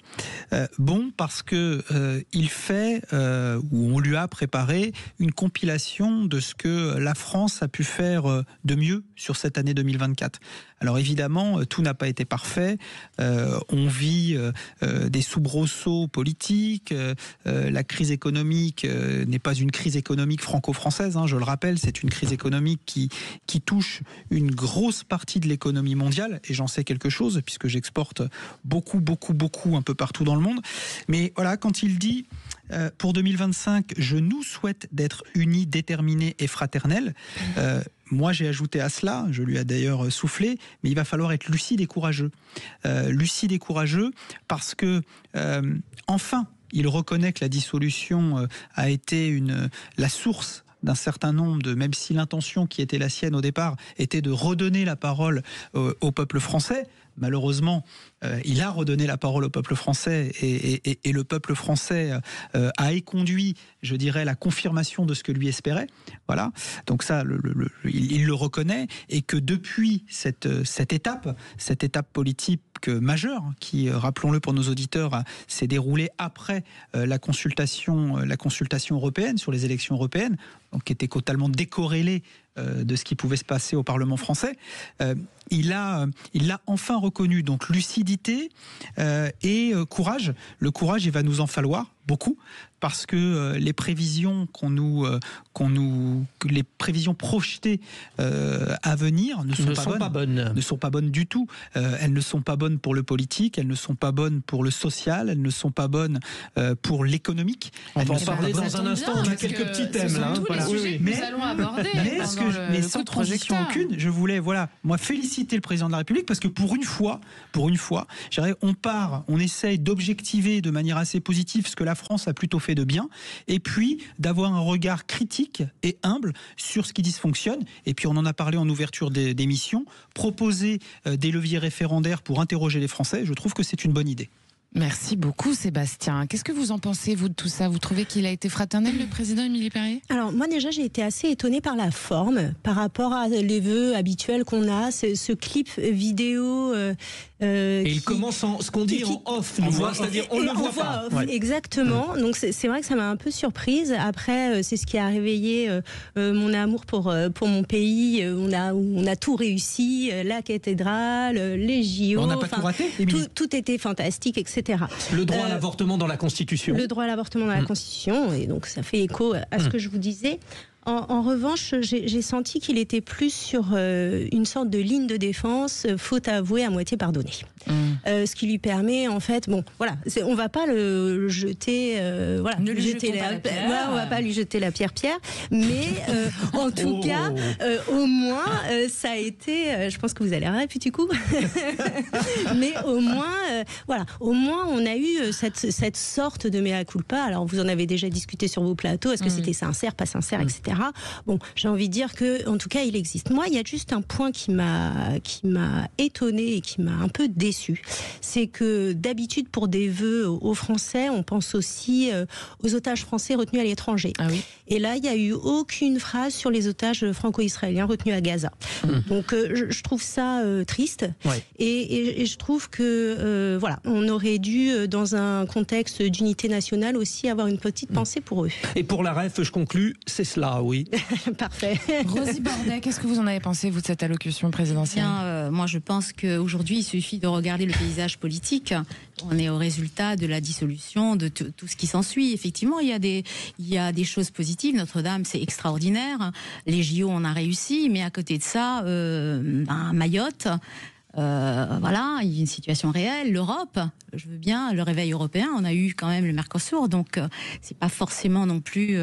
Bon parce que il fait, ou on lui a préparé, une compilation de ce que la France a pu faire de mieux sur cette année 2024. Alors évidemment, tout n'a pas été parfait. On vit des soubresauts politiques. La crise économique n'est pas une crise économique franco-française. Je le rappelle, c'est une crise économique qui touche une grosse partie de l'économie mondiale. Et j'en sais quelque chose, puisque j'exporte beaucoup un peu partout dans le monde. Mais voilà, quand il dit... pour 2025, je nous souhaite d'être unis, déterminés et fraternels. Moi, j'ai ajouté à cela, je lui ai d'ailleurs soufflé, mais il va falloir être lucide et courageux. Lucide et courageux parce que, enfin, il reconnaît que la dissolution a été la source d'un certain nombre de, même si l'intention qui était la sienne au départ était de redonner la parole au peuple français. Malheureusement, il a redonné la parole au peuple français et le peuple français a éconduit, je dirais, la confirmation de ce que lui espérait. Voilà. Donc ça, il le reconnaît, et que depuis cette étape politique majeure, qui, rappelons-le pour nos auditeurs, s'est déroulée après la consultation européenne sur les élections européennes, donc qui était totalement décorrélée de ce qui pouvait se passer au Parlement français. Il l'a enfin reconnu. Donc lucidité et courage. Le courage, il va nous en falloir beaucoup, parce que les prévisions les prévisions projetées à venir ne sont pas bonnes du tout. Elles ne sont pas bonnes pour le politique, elles ne sont pas bonnes pour le social, elles ne sont pas bonnes pour l'économique.
On va en parler dans un instant. On a quelques petits thèmes là.
Mais nous allons aborder.
Mais sans transition aucune, je voulais, moi, féliciter le président de la République, parce que pour une fois, je dirais, on essaye d'objectiver de manière assez positive ce que la France a plutôt fait de bien, et puis d'avoir un regard critique et humble sur ce qui dysfonctionne. Et puis on en a parlé en ouverture d'émission, proposer des leviers référendaires pour interroger les Français. Je trouve que c'est une bonne idée.
Merci beaucoup, Sébastien. Qu'est-ce que vous en pensez, vous, de tout ça? Vous trouvez qu'il a été fraternel, le président Émilie Perrier?
Alors, moi, déjà, j'ai été assez étonnée par la forme, par rapport à les vœux habituels qu'on a. Ce clip vidéo
Et il commence ce qu'on dit en off, c'est-à-dire on ne le voit pas.
Exactement. Donc c'est vrai que ça m'a un peu surprise. Après, c'est ce qui a réveillé mon amour pour mon pays. On a tout réussi, la cathédrale, les JO.
On n'a pas tout raté.
Tout était fantastique, etc.
Le droit à l'avortement dans la Constitution.
Le droit à l'avortement dans la Constitution, et donc ça fait écho à ce que je vous disais. En revanche, j'ai senti qu'il était plus sur une sorte de ligne de défense, faute avouée à moitié pardonnée. Ce qui lui permet, en fait, bon, voilà, on va pas le jeter, voilà,
on
va pas lui jeter la pierre, mais en tout cas, au moins, ça a été, je pense que vous allez rire du coup, mais au moins, voilà, au moins on a eu cette sorte de mea culpa. Alors vous en avez déjà discuté sur vos plateaux, est-ce que c'était sincère, pas sincère, etc. Bon, j'ai envie de dire que, en tout cas, il existe. Moi, il y a juste un point qui m'a étonnée et qui m'a un peu déçue. C'est que d'habitude, pour des vœux aux Français, on pense aussi aux otages français retenus à l'étranger.
Ah oui.
Et là, il n'y a eu aucune phrase sur les otages franco-israéliens retenus à Gaza. Donc, je trouve ça triste. Ouais. Et je trouve que, voilà, on aurait dû, dans un contexte d'unité nationale, aussi avoir une petite pensée pour eux.
Et pour la REF, je conclus, c'est cela. Oui.
Parfait.
Rosie Bordet, qu'est-ce que vous en avez pensé, vous, de cette allocution présidentielle ?
Moi, je pense qu'aujourd'hui, il suffit de regarder le paysage politique. On est au résultat de la dissolution, de tout ce qui s'ensuit. Effectivement, il y a des choses positives. Notre-Dame, c'est extraordinaire. Les JO, on a réussi. Mais à côté de ça, Mayotte... voilà, il y a une situation réelle. L'Europe, je veux bien, le réveil européen, on a eu quand même le Mercosur, donc c'est pas forcément non plus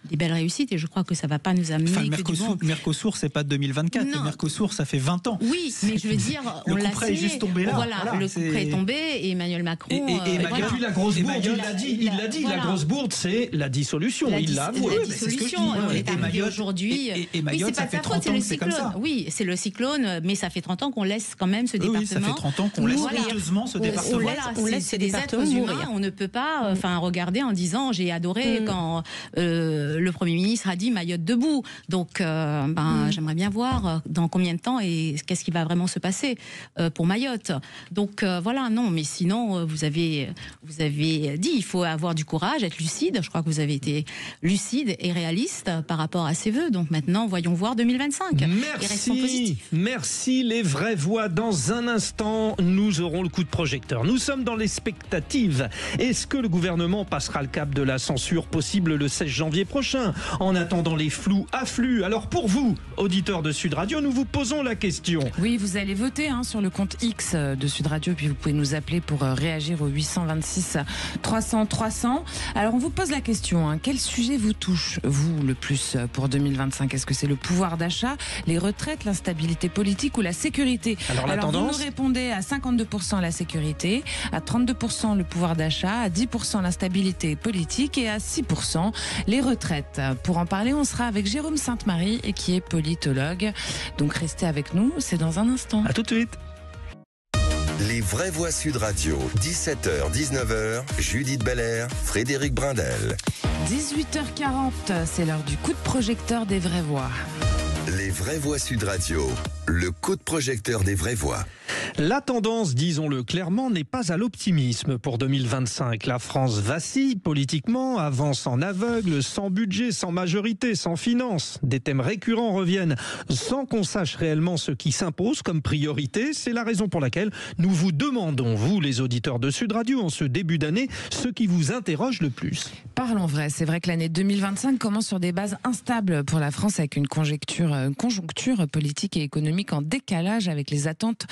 des belles réussites, et je crois que ça va pas nous amener
le Mercosur, c'est pas 2024, non. Le Mercosur, ça fait 20 ans.
Oui,
mais je veux dire, on l'a signé.
Est juste tombé là.
Voilà, le coup près est tombé, et Emmanuel Macron...
Et puis la grosse bourde, il l'a dit, la grosse bourde, c'est la dissolution, il l'a avoué.
La dissolution, on est arrivé aujourd'hui...
Et Mayotte, ça fait 30 ans que c'est comme ça.
Oui, c'est le cyclone, mais ça fait 30 ans qu'on laisse quand même ce département.
Oui, ça fait 30 ans qu'on laisse honteusement ce département.
On laisse des êtres humains, on ne peut pas regarder en disant j'ai adoré quand le Premier ministre a dit Mayotte debout. Donc j'aimerais bien voir dans combien de temps et qu'est-ce qui va vraiment se passer pour Mayotte. Donc voilà, non, mais sinon vous avez dit il faut avoir du courage, être lucide. Je crois que vous avez été lucide et réaliste par rapport à ces vœux. Donc maintenant, voyons voir 2025.
Merci les vraies voix. Dans un instant, nous aurons le coup de projecteur. Nous sommes dans l'expectative. Est-ce que le gouvernement passera le cap de la censure possible le 16 janvier prochain? En attendant, les flous affluent. Alors pour vous, auditeurs de Sud Radio, nous vous posons la question.
Oui, vous allez voter sur le compte X de Sud Radio, puis vous pouvez nous appeler pour réagir au 826 300 300. Alors on vous pose la question, quel sujet vous touche, vous, le plus pour 2025? Est-ce que c'est le pouvoir d'achat, les retraites, l'instabilité politique ou la sécurité? Alors vous nous répondez à 52% la sécurité, à 32% le pouvoir d'achat, à 10% l'instabilité politique et à 6% les retraites. Pour en parler, on sera avec Jérôme Sainte-Marie, qui est politologue. Donc restez avec nous, c'est dans un instant.
À tout de suite.
Les vraies voix Sud Radio, 17h, 19h, Judith Belair, Frédéric Brindel.
18h40, c'est l'heure du coup de projecteur des vraies voix.
Les vraies voix Sud Radio, le coup de projecteur des vraies voix.
La tendance, disons-le clairement, n'est pas à l'optimisme pour 2025. La France vacille politiquement, avance en aveugle, sans budget, sans majorité, sans finances. Des thèmes récurrents reviennent sans qu'on sache réellement ce qui s'impose comme priorité. C'est la raison pour laquelle nous vous demandons, vous les auditeurs de Sud Radio, en ce début d'année, ce qui vous interroge le plus.
Parlons vrai, c'est vrai que l'année 2025 commence sur des bases instables pour la France, avec une conjoncture politique et économique en décalage avec les attentes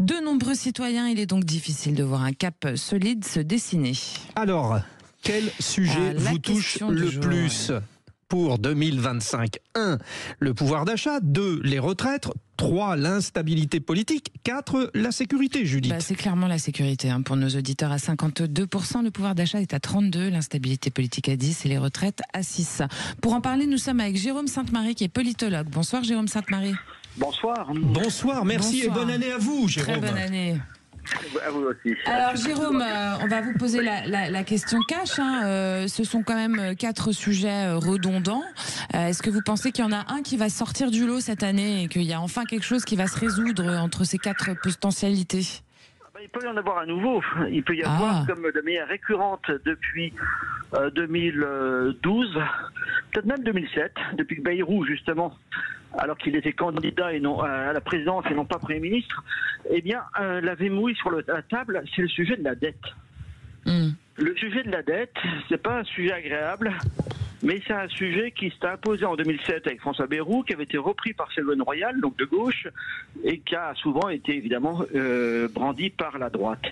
de nombreux citoyens. Il est donc difficile de voir un cap solide se dessiner.
Alors, quel sujet vous touche le plus pour 2025? 1. Le pouvoir d'achat. 2. Les retraites. 3. L'instabilité politique. 4. La sécurité, Judith.
C'est clairement la sécurité. Pour nos auditeurs, à 52%, le pouvoir d'achat est à 32%, l'instabilité politique à 10% et les retraites à 6%. Pour en parler, nous sommes avec Jérôme Sainte-Marie, qui est politologue. Bonsoir Jérôme Sainte-Marie.
Bonsoir.
Bonsoir, merci. Bonsoir. Et bonne année à vous, Jérôme.
Très bonne année.
À vous aussi.
Alors Jérôme, on va vous poser la question cash. Ce sont quand même 4 sujets redondants. Est-ce que vous pensez qu'il y en a un qui va sortir du lot cette année et qu'il y a enfin quelque chose qui va se résoudre entre ces 4 potentialités?
Il peut y en avoir à nouveau. Il peut y avoir comme de manière récurrente depuis 2012, peut-être même 2007, depuis que Bayrou, justement, alors qu'il était candidat et non à la présidence et non pas Premier ministre, eh bien, l'avait mis sur la table, c'est le sujet de la dette. Le sujet de la dette, c'est pas un sujet agréable, mais c'est un sujet qui s'est imposé en 2007 avec François Bayrou, qui avait été repris par Ségolène Royal, donc de gauche, et qui a souvent été évidemment brandi par la droite.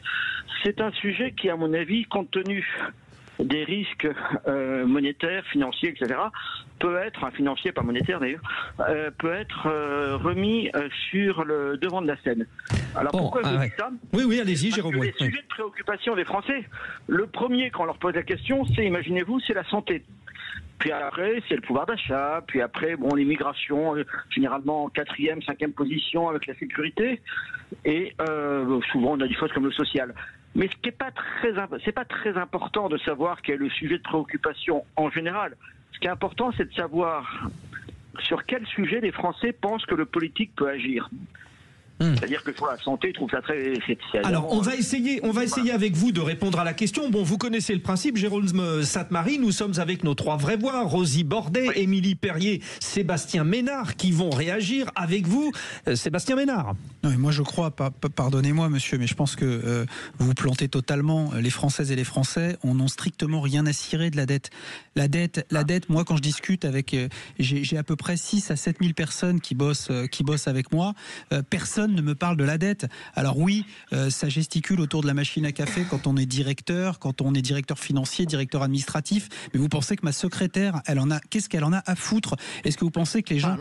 C'est un sujet qui, à mon avis, compte tenu des risques monétaires, financiers, etc., peut être, financier pas monétaire d'ailleurs, peut être remis sur le devant de la scène. Alors pourquoi je dis ça ?
Oui, allez-y, Jérôme.
Les sujets de préoccupation des Français, le premier, quand on leur pose la question, c'est, imaginez-vous, c'est la santé. Puis après, c'est le pouvoir d'achat. Puis après, l'immigration, généralement en 4e, 5e position avec la sécurité. Et souvent, on a des choses comme le social. Mais ce qui c'est pas très important de savoir quel est le sujet de préoccupation en général. Ce qui est important, c'est de savoir sur quel sujet les Français pensent que le politique peut agir. C'est-à-dire que sur la santé, je trouve ça très...
Alors, on va essayer avec vous de répondre à la question. Bon, vous connaissez le principe, Jérôme Sainte-Marie, nous sommes avec nos 3 vraies voix, Rosie Bordet, Émilie Perrier, Sébastien Ménard, qui vont réagir avec vous. Sébastien Ménard.
Non, mais moi je crois, pardonnez-moi monsieur, mais je pense que vous vous plantez totalement. Les Françaises et les Français n'ont strictement rien à cirer de la dette. La dette, moi quand je discute avec... j'ai à peu près 6 à 7 000 personnes qui bossent avec moi. Personne ne me parle de la dette. Alors oui, ça gesticule autour de la machine à café quand on est directeur financier, directeur administratif, mais vous pensez que ma secrétaire, qu'est-ce qu'elle en a à foutre? Est-ce que vous pensez que les gens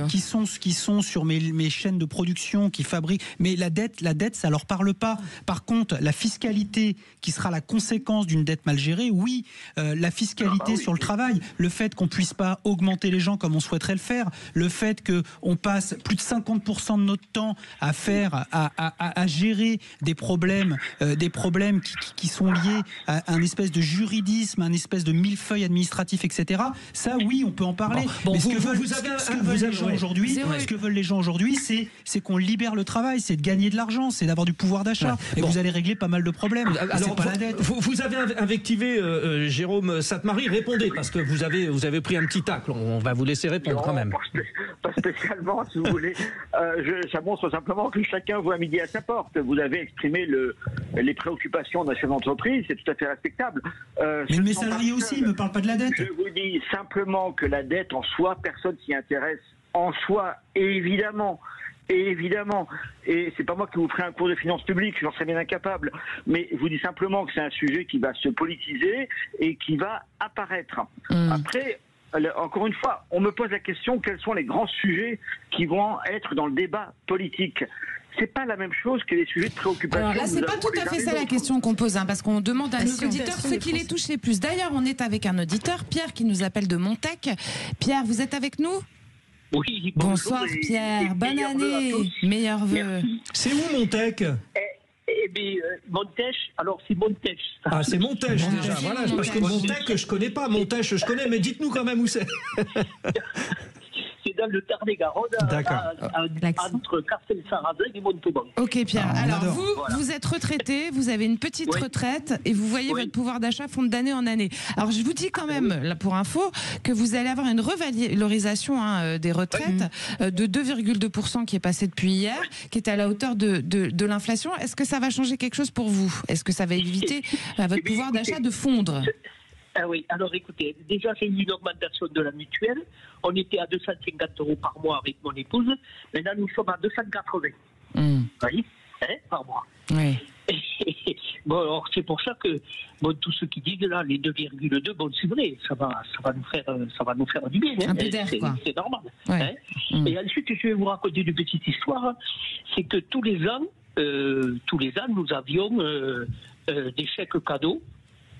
qui sont sur mes chaînes de production, qui fabriquent, mais la dette, ça leur parle pas. Par contre, la fiscalité qui sera la conséquence d'une dette mal gérée, oui, la fiscalité sur le travail, le fait qu'on puisse pas augmenter les gens comme on souhaiterait le faire, le fait qu'on passe plus de 50% de notre temps à gérer des problèmes qui sont liés à un espèce de juridisme, un espèce de millefeuille administratif, etc. Ça, oui, on peut en parler. Mais ce que veulent les gens aujourd'hui, c'est qu'on libère le travail, c'est de gagner de l'argent, c'est d'avoir du pouvoir d'achat. Et vous allez régler pas mal de problèmes.
Alors,
pas la dette.
Vous avez invectivé Jérôme Sainte-Marie. Répondez, parce que vous avez pris un petit tacle. On va vous laisser répondre quand même.
Pas spécialement, si vous voulez. Ça montre simplement que chacun voit midi à sa porte. Vous avez exprimé les préoccupations de la chef d'entreprise, c'est tout à fait respectable.
Mais mes salariés aussi, ils ne me parlent pas de la dette.
Je vous dis simplement que la dette en soi, personne s'y intéresse en soi, évidemment. Et c'est pas moi qui vous ferai un cours de finances publiques, j'en serais bien incapable, mais je vous dis simplement que c'est un sujet qui va se politiser et qui va apparaître. Après, encore une fois, on me pose la question, quels sont les grands sujets qui vont être dans le débat politique ? C'est pas la même chose que les sujets de préoccupation.
Alors là, c'est pas tout à fait ça la question qu'on pose, parce qu'on demande à nos auditeurs ce qui les touche les plus. D'ailleurs, on est avec un auditeur, Pierre, qui nous appelle de Montec. Pierre, vous êtes avec nous ?
Oui.
Bonsoir Pierre, bonne année, meilleurs vœux.
C'est où Montec ?
Montèche, alors c'est Montèche.
Ah, c'est Montèche déjà, voilà, parce que Montec, je connais pas, Montèche, je connais, mais dites-nous quand même où c'est.
C'est dans le Tarn-et-Garonne, entre Carcel-Sarrazin et Montauban.
Ok Pierre, alors vous êtes retraité, vous avez une petite retraite et vous voyez votre pouvoir d'achat fondre d'année en année. Alors je vous dis quand même, là pour info, que vous allez avoir une revalorisation des retraites de 2,2% qui est passée depuis hier, qui est à la hauteur de l'inflation. Est-ce que ça va changer quelque chose pour vous ? Est-ce que ça va éviter votre pouvoir d'achat de fondre ?
Ah oui, alors écoutez, déjà j'ai eu une augmentation de la mutuelle. On était à 250 € par mois avec mon épouse. Maintenant nous sommes à 280. Vous voyez, par mois.
Oui.
Bon, alors c'est pour ça que tous ceux qui disent là les 2,2, c'est vrai, ça va nous faire du bien.
Un peu d'air, quoi.
C'est normal.
Ouais.
Et ensuite je vais vous raconter une petite histoire. C'est que tous les ans nous avions des chèques cadeaux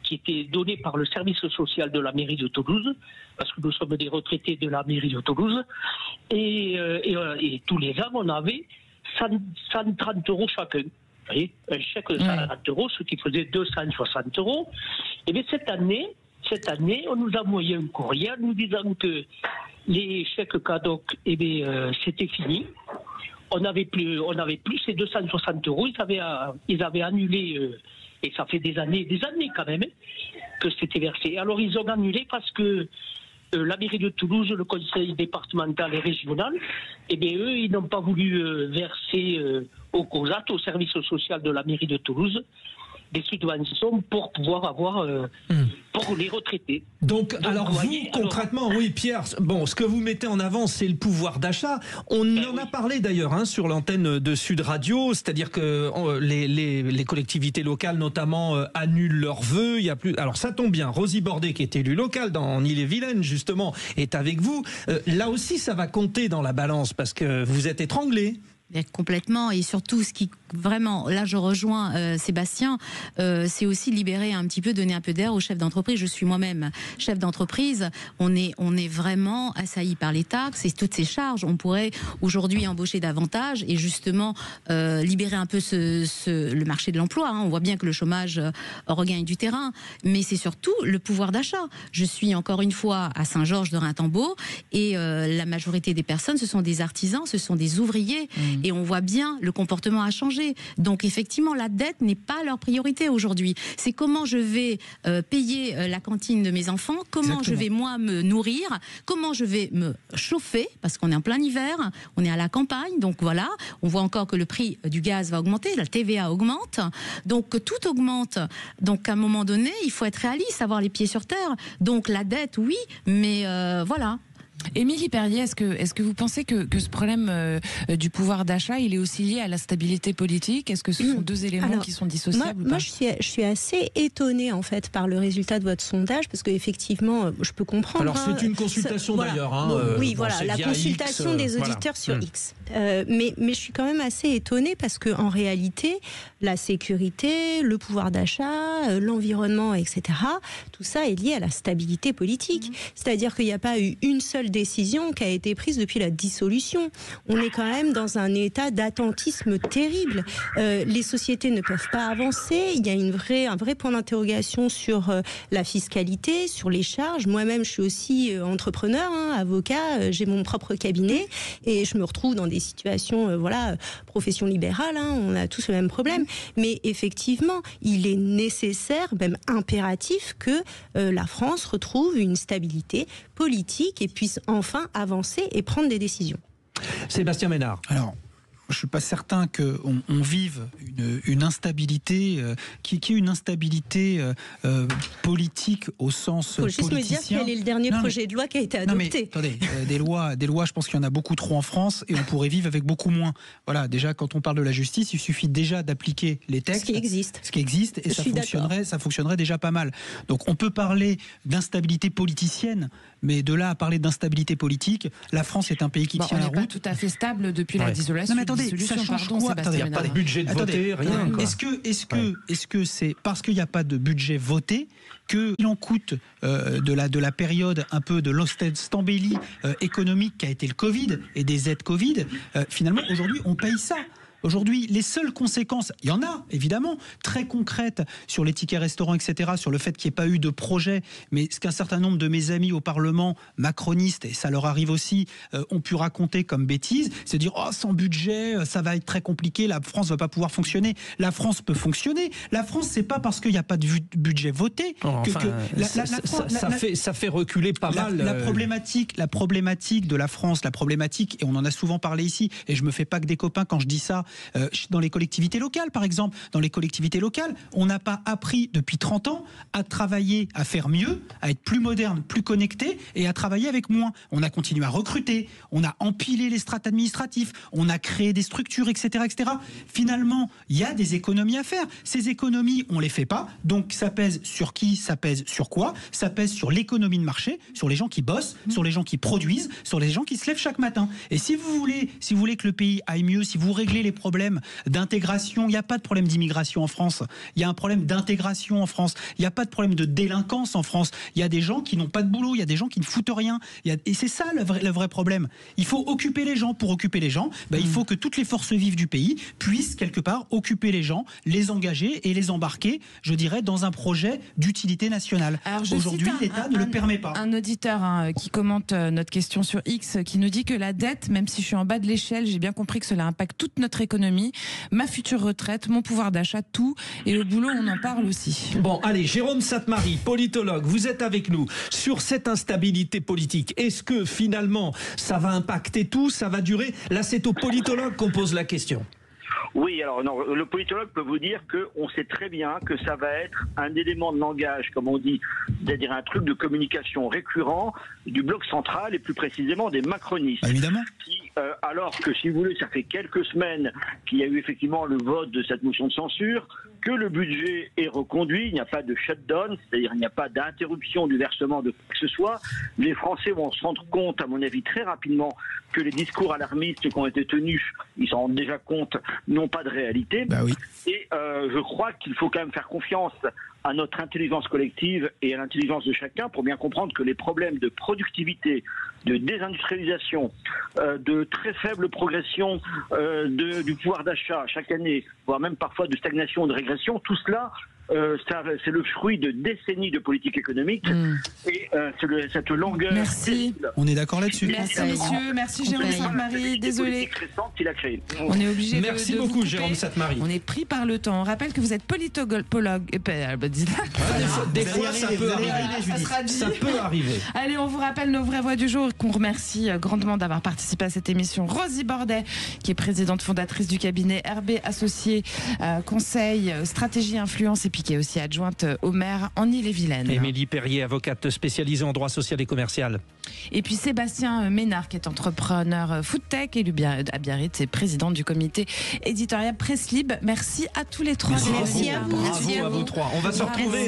qui étaient donnés par le service social de la mairie de Toulouse, parce que nous sommes des retraités de la mairie de Toulouse, et tous les ans on avait 130 € chacun. Vous voyez, un chèque de 130 €, ce qui faisait 260 €. Et bien cette année, on nous a envoyé un courriel nous disant que les chèques cadeaux, c'était fini. on n'avait plus ces 260 €. Ils avaient annulé, et ça fait des années quand même, que c'était versé. Alors ils ont annulé parce que la mairie de Toulouse, le conseil départemental et régional, eh bien eux, ils n'ont pas voulu verser au COSAT, au service social de la mairie de Toulouse, des subventions pour pouvoir avoir pour les retraités.
Donc alors vous, concrètement, oui Pierre, bon, ce que vous mettez en avant, c'est le pouvoir d'achat. On en a parlé d'ailleurs sur l'antenne de Sud Radio, c'est-à-dire que les collectivités locales notamment annulent leurs vœux. Il y a plus. Alors ça tombe bien, Rosie Bordet, qui est élue locale en Ille-et-Vilaine justement, est avec vous. Là aussi, ça va compter dans la balance parce que vous êtes étranglé.
Complètement, et surtout ce qui vraiment, là je rejoins Sébastien, c'est aussi libérer un petit peu, donner un peu d'air aux chefs d'entreprise. Je suis moi-même chef d'entreprise, on est vraiment assailli par les taxes et toutes ces charges. On pourrait aujourd'hui embaucher davantage et justement libérer un peu le marché de l'emploi. On voit bien que le chômage regagne du terrain, mais c'est surtout le pouvoir d'achat. Je suis encore une fois à Saint-Georges de Rimbaud et la majorité des personnes, ce sont des artisans, ce sont des ouvriers. Et on voit bien, le comportement a changé. Donc effectivement, la dette n'est pas leur priorité aujourd'hui. C'est comment je vais payer la cantine de mes enfants, comment je vais moi me nourrir, comment je vais me chauffer, parce qu'on est en plein hiver, on est à la campagne, donc voilà, on voit encore que le prix du gaz va augmenter, la TVA augmente, donc tout augmente. Donc à un moment donné, il faut être réaliste, avoir les pieds sur terre. Donc la dette, oui, mais voilà.
Émilie Perrier, est-ce que vous pensez que ce problème du pouvoir d'achat, il est aussi lié à la stabilité politique? Est-ce que ce sont deux éléments qui sont dissociables ou pas?
Moi, je suis assez étonnée en fait par le résultat de votre sondage, parce qu'effectivement, je peux comprendre.
Alors c'est une consultation d'ailleurs.
Oui, voilà, la consultation des auditeurs sur X. Mais je suis quand même assez étonnée parce que en réalité, la sécurité, le pouvoir d'achat, l'environnement, etc. Tout ça est lié à la stabilité politique. C'est-à-dire qu'il n'y a pas eu une seule décision qui a été prise depuis la dissolution. On est quand même dans un état d'attentisme terrible. Les sociétés ne peuvent pas avancer. Il y a un vrai point d'interrogation sur la fiscalité, sur les charges. Moi-même, je suis aussi entrepreneur, avocat. J'ai mon propre cabinet et je me retrouve dans des situations, profession libérale. On a tous le même problème. Mais effectivement, il est nécessaire, même impératif, que la France retrouve une stabilité politique et puisse enfin avancer et prendre des décisions.
Sébastien Ménard.
Alors, je ne suis pas certain qu'on vive une instabilité qui est une instabilité politique au sens politicien.
Faut juste me dire quel est le dernier projet de loi qui a été adopté.
Non mais, attendez, des lois, je pense qu'il y en a beaucoup trop en France et on pourrait vivre avec beaucoup moins. Voilà, déjà quand on parle de la justice, il suffit déjà d'appliquer les textes.
Ce qui existe.
Et ça fonctionnerait déjà pas mal. Donc on peut parler d'instabilité politicienne, mais de là à parler d'instabilité politique, la France est un pays qui tient la route.
On n'est pas tout à fait stable depuis la dissolution.
Non mais attendez, ça change quoi?
Il n'y a pas de budget de voté, rien.
Est-ce que c'est parce qu'il n'y a pas de budget voté qu'il en coûte de la période un peu de l'ostenstambelie économique qu'a été le Covid et des aides Covid, finalement aujourd'hui on paye ça. Aujourd'hui, les seules conséquences, il y en a évidemment, très concrètes sur les tickets restaurants, etc., sur le fait qu'il n'y ait pas eu de projet, mais ce qu'un certain nombre de mes amis au Parlement, macronistes, et ça leur arrive aussi, ont pu raconter comme bêtise, c'est dire « Oh, sans budget, ça va être très compliqué, la France ne va pas pouvoir fonctionner ». La France peut fonctionner. La France, c'est pas parce qu'il n'y a pas de budget voté
ça fait reculer pas mal.
La problématique de la France, et on en a souvent parlé ici, et je me fais pas que des copains quand je dis ça, dans les collectivités locales, par exemple. Dans les collectivités locales, on n'a pas appris depuis 30 ans à travailler, à faire mieux, à être plus moderne, plus connecté et à travailler avec moins. On a continué à recruter, on a empilé les strates administratifs, on a créé des structures, etc., etc. Finalement, il y a des économies à faire. Ces économies, on les fait pas. Donc, ça pèse sur qui? Ça pèse sur quoi? Ça pèse sur l'économie de marché, sur les gens qui bossent, sur les gens qui produisent, sur les gens qui se lèvent chaque matin. Et si vous voulez que le pays aille mieux, si vous réglez les problème d'intégration. Il n'y a pas de problème d'immigration en France. Il y a un problème d'intégration en France. Il n'y a pas de problème de délinquance en France. Il y a des gens qui n'ont pas de boulot. Il y a des gens qui ne foutent rien. Et c'est ça le vrai problème. Il faut occuper les gens. Pour occuper les gens, il faut que toutes les forces vives du pays puissent quelque part occuper les gens, les engager et les embarquer, je dirais, dans un projet d'utilité nationale. Aujourd'hui, l'État ne le permet pas.
Un auditeur qui commente notre question sur X, qui nous dit que la dette, même si je suis en bas de l'échelle, j'ai bien compris que cela impacte toute notre économie, ma future retraite, mon pouvoir d'achat, tout. Et au boulot, on en parle aussi.
Bon, allez, Jérôme Satte-Marie, politologue, vous êtes avec nous sur cette instabilité politique. Est-ce que finalement, ça va impacter tout, ça va durer? Là, c'est au politologue qu'on pose la question.
Oui, alors non, le politologue peut vous dire qu'on sait très bien que ça va être un élément de langage, comme on dit, c'est-à-dire un truc de communication récurrent du bloc central et plus précisément des macronistes.
Évidemment.
Alors que, si vous voulez, ça fait quelques semaines qu'il y a eu effectivement le vote de cette motion de censure, que le budget est reconduit, il n'y a pas de shutdown, c'est-à-dire il n'y a pas d'interruption du versement de quoi que ce soit. Les Français vont se rendre compte, à mon avis, très rapidement que les discours alarmistes qui ont été tenus, ils s'en rendent déjà compte, n'ont pas de réalité.
Oui.
Et je crois qu'il faut quand même faire confiance à notre intelligence collective et à l'intelligence de chacun pour bien comprendre que les problèmes de productivité, de désindustrialisation, de très faible progression du pouvoir d'achat chaque année, voire même parfois de stagnation, de régression, tout cela, c'est le fruit de décennies de politique économique et cette longueur.
Merci.
On est d'accord là-dessus.
Merci messieurs, merci Jérôme Satte-Marie, désolé.
Qu'il a créé.
On est obligé
Merci
de
beaucoup
vous
Jérôme Satte-Marie.
On est pris par le temps. On rappelle que vous êtes politologue.
Des fois, ça peut arriver. Ça peut arriver.
Allez, on vous rappelle nos vraies voix du jour, qu'on remercie grandement d'avoir participé à cette émission. Rosie Bordet, qui est présidente fondatrice du cabinet RB Associés, conseil, stratégie, influence, et puis qui est aussi adjointe au maire en Ille-et-Vilaine.
Émilie Perrier, avocate spécialisée en droit social et commercial.
Et puis Sébastien Ménard, qui est entrepreneur foodtech, élu à Biarritz, et président du comité éditorial Presse Libre. Merci à tous les trois.
Merci à vous.
Bravo à vous trois. On va se retrouver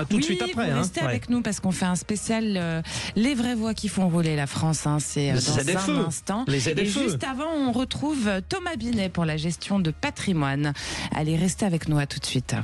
tout de suite après.
Restez avec nous parce qu'on fait un spécial Les vraies voix qui font rouler la France. C'est dans un instant. Et juste avant, on retrouve Thomas Binet pour la gestion de patrimoine. Allez, restez avec nous, à tout de suite.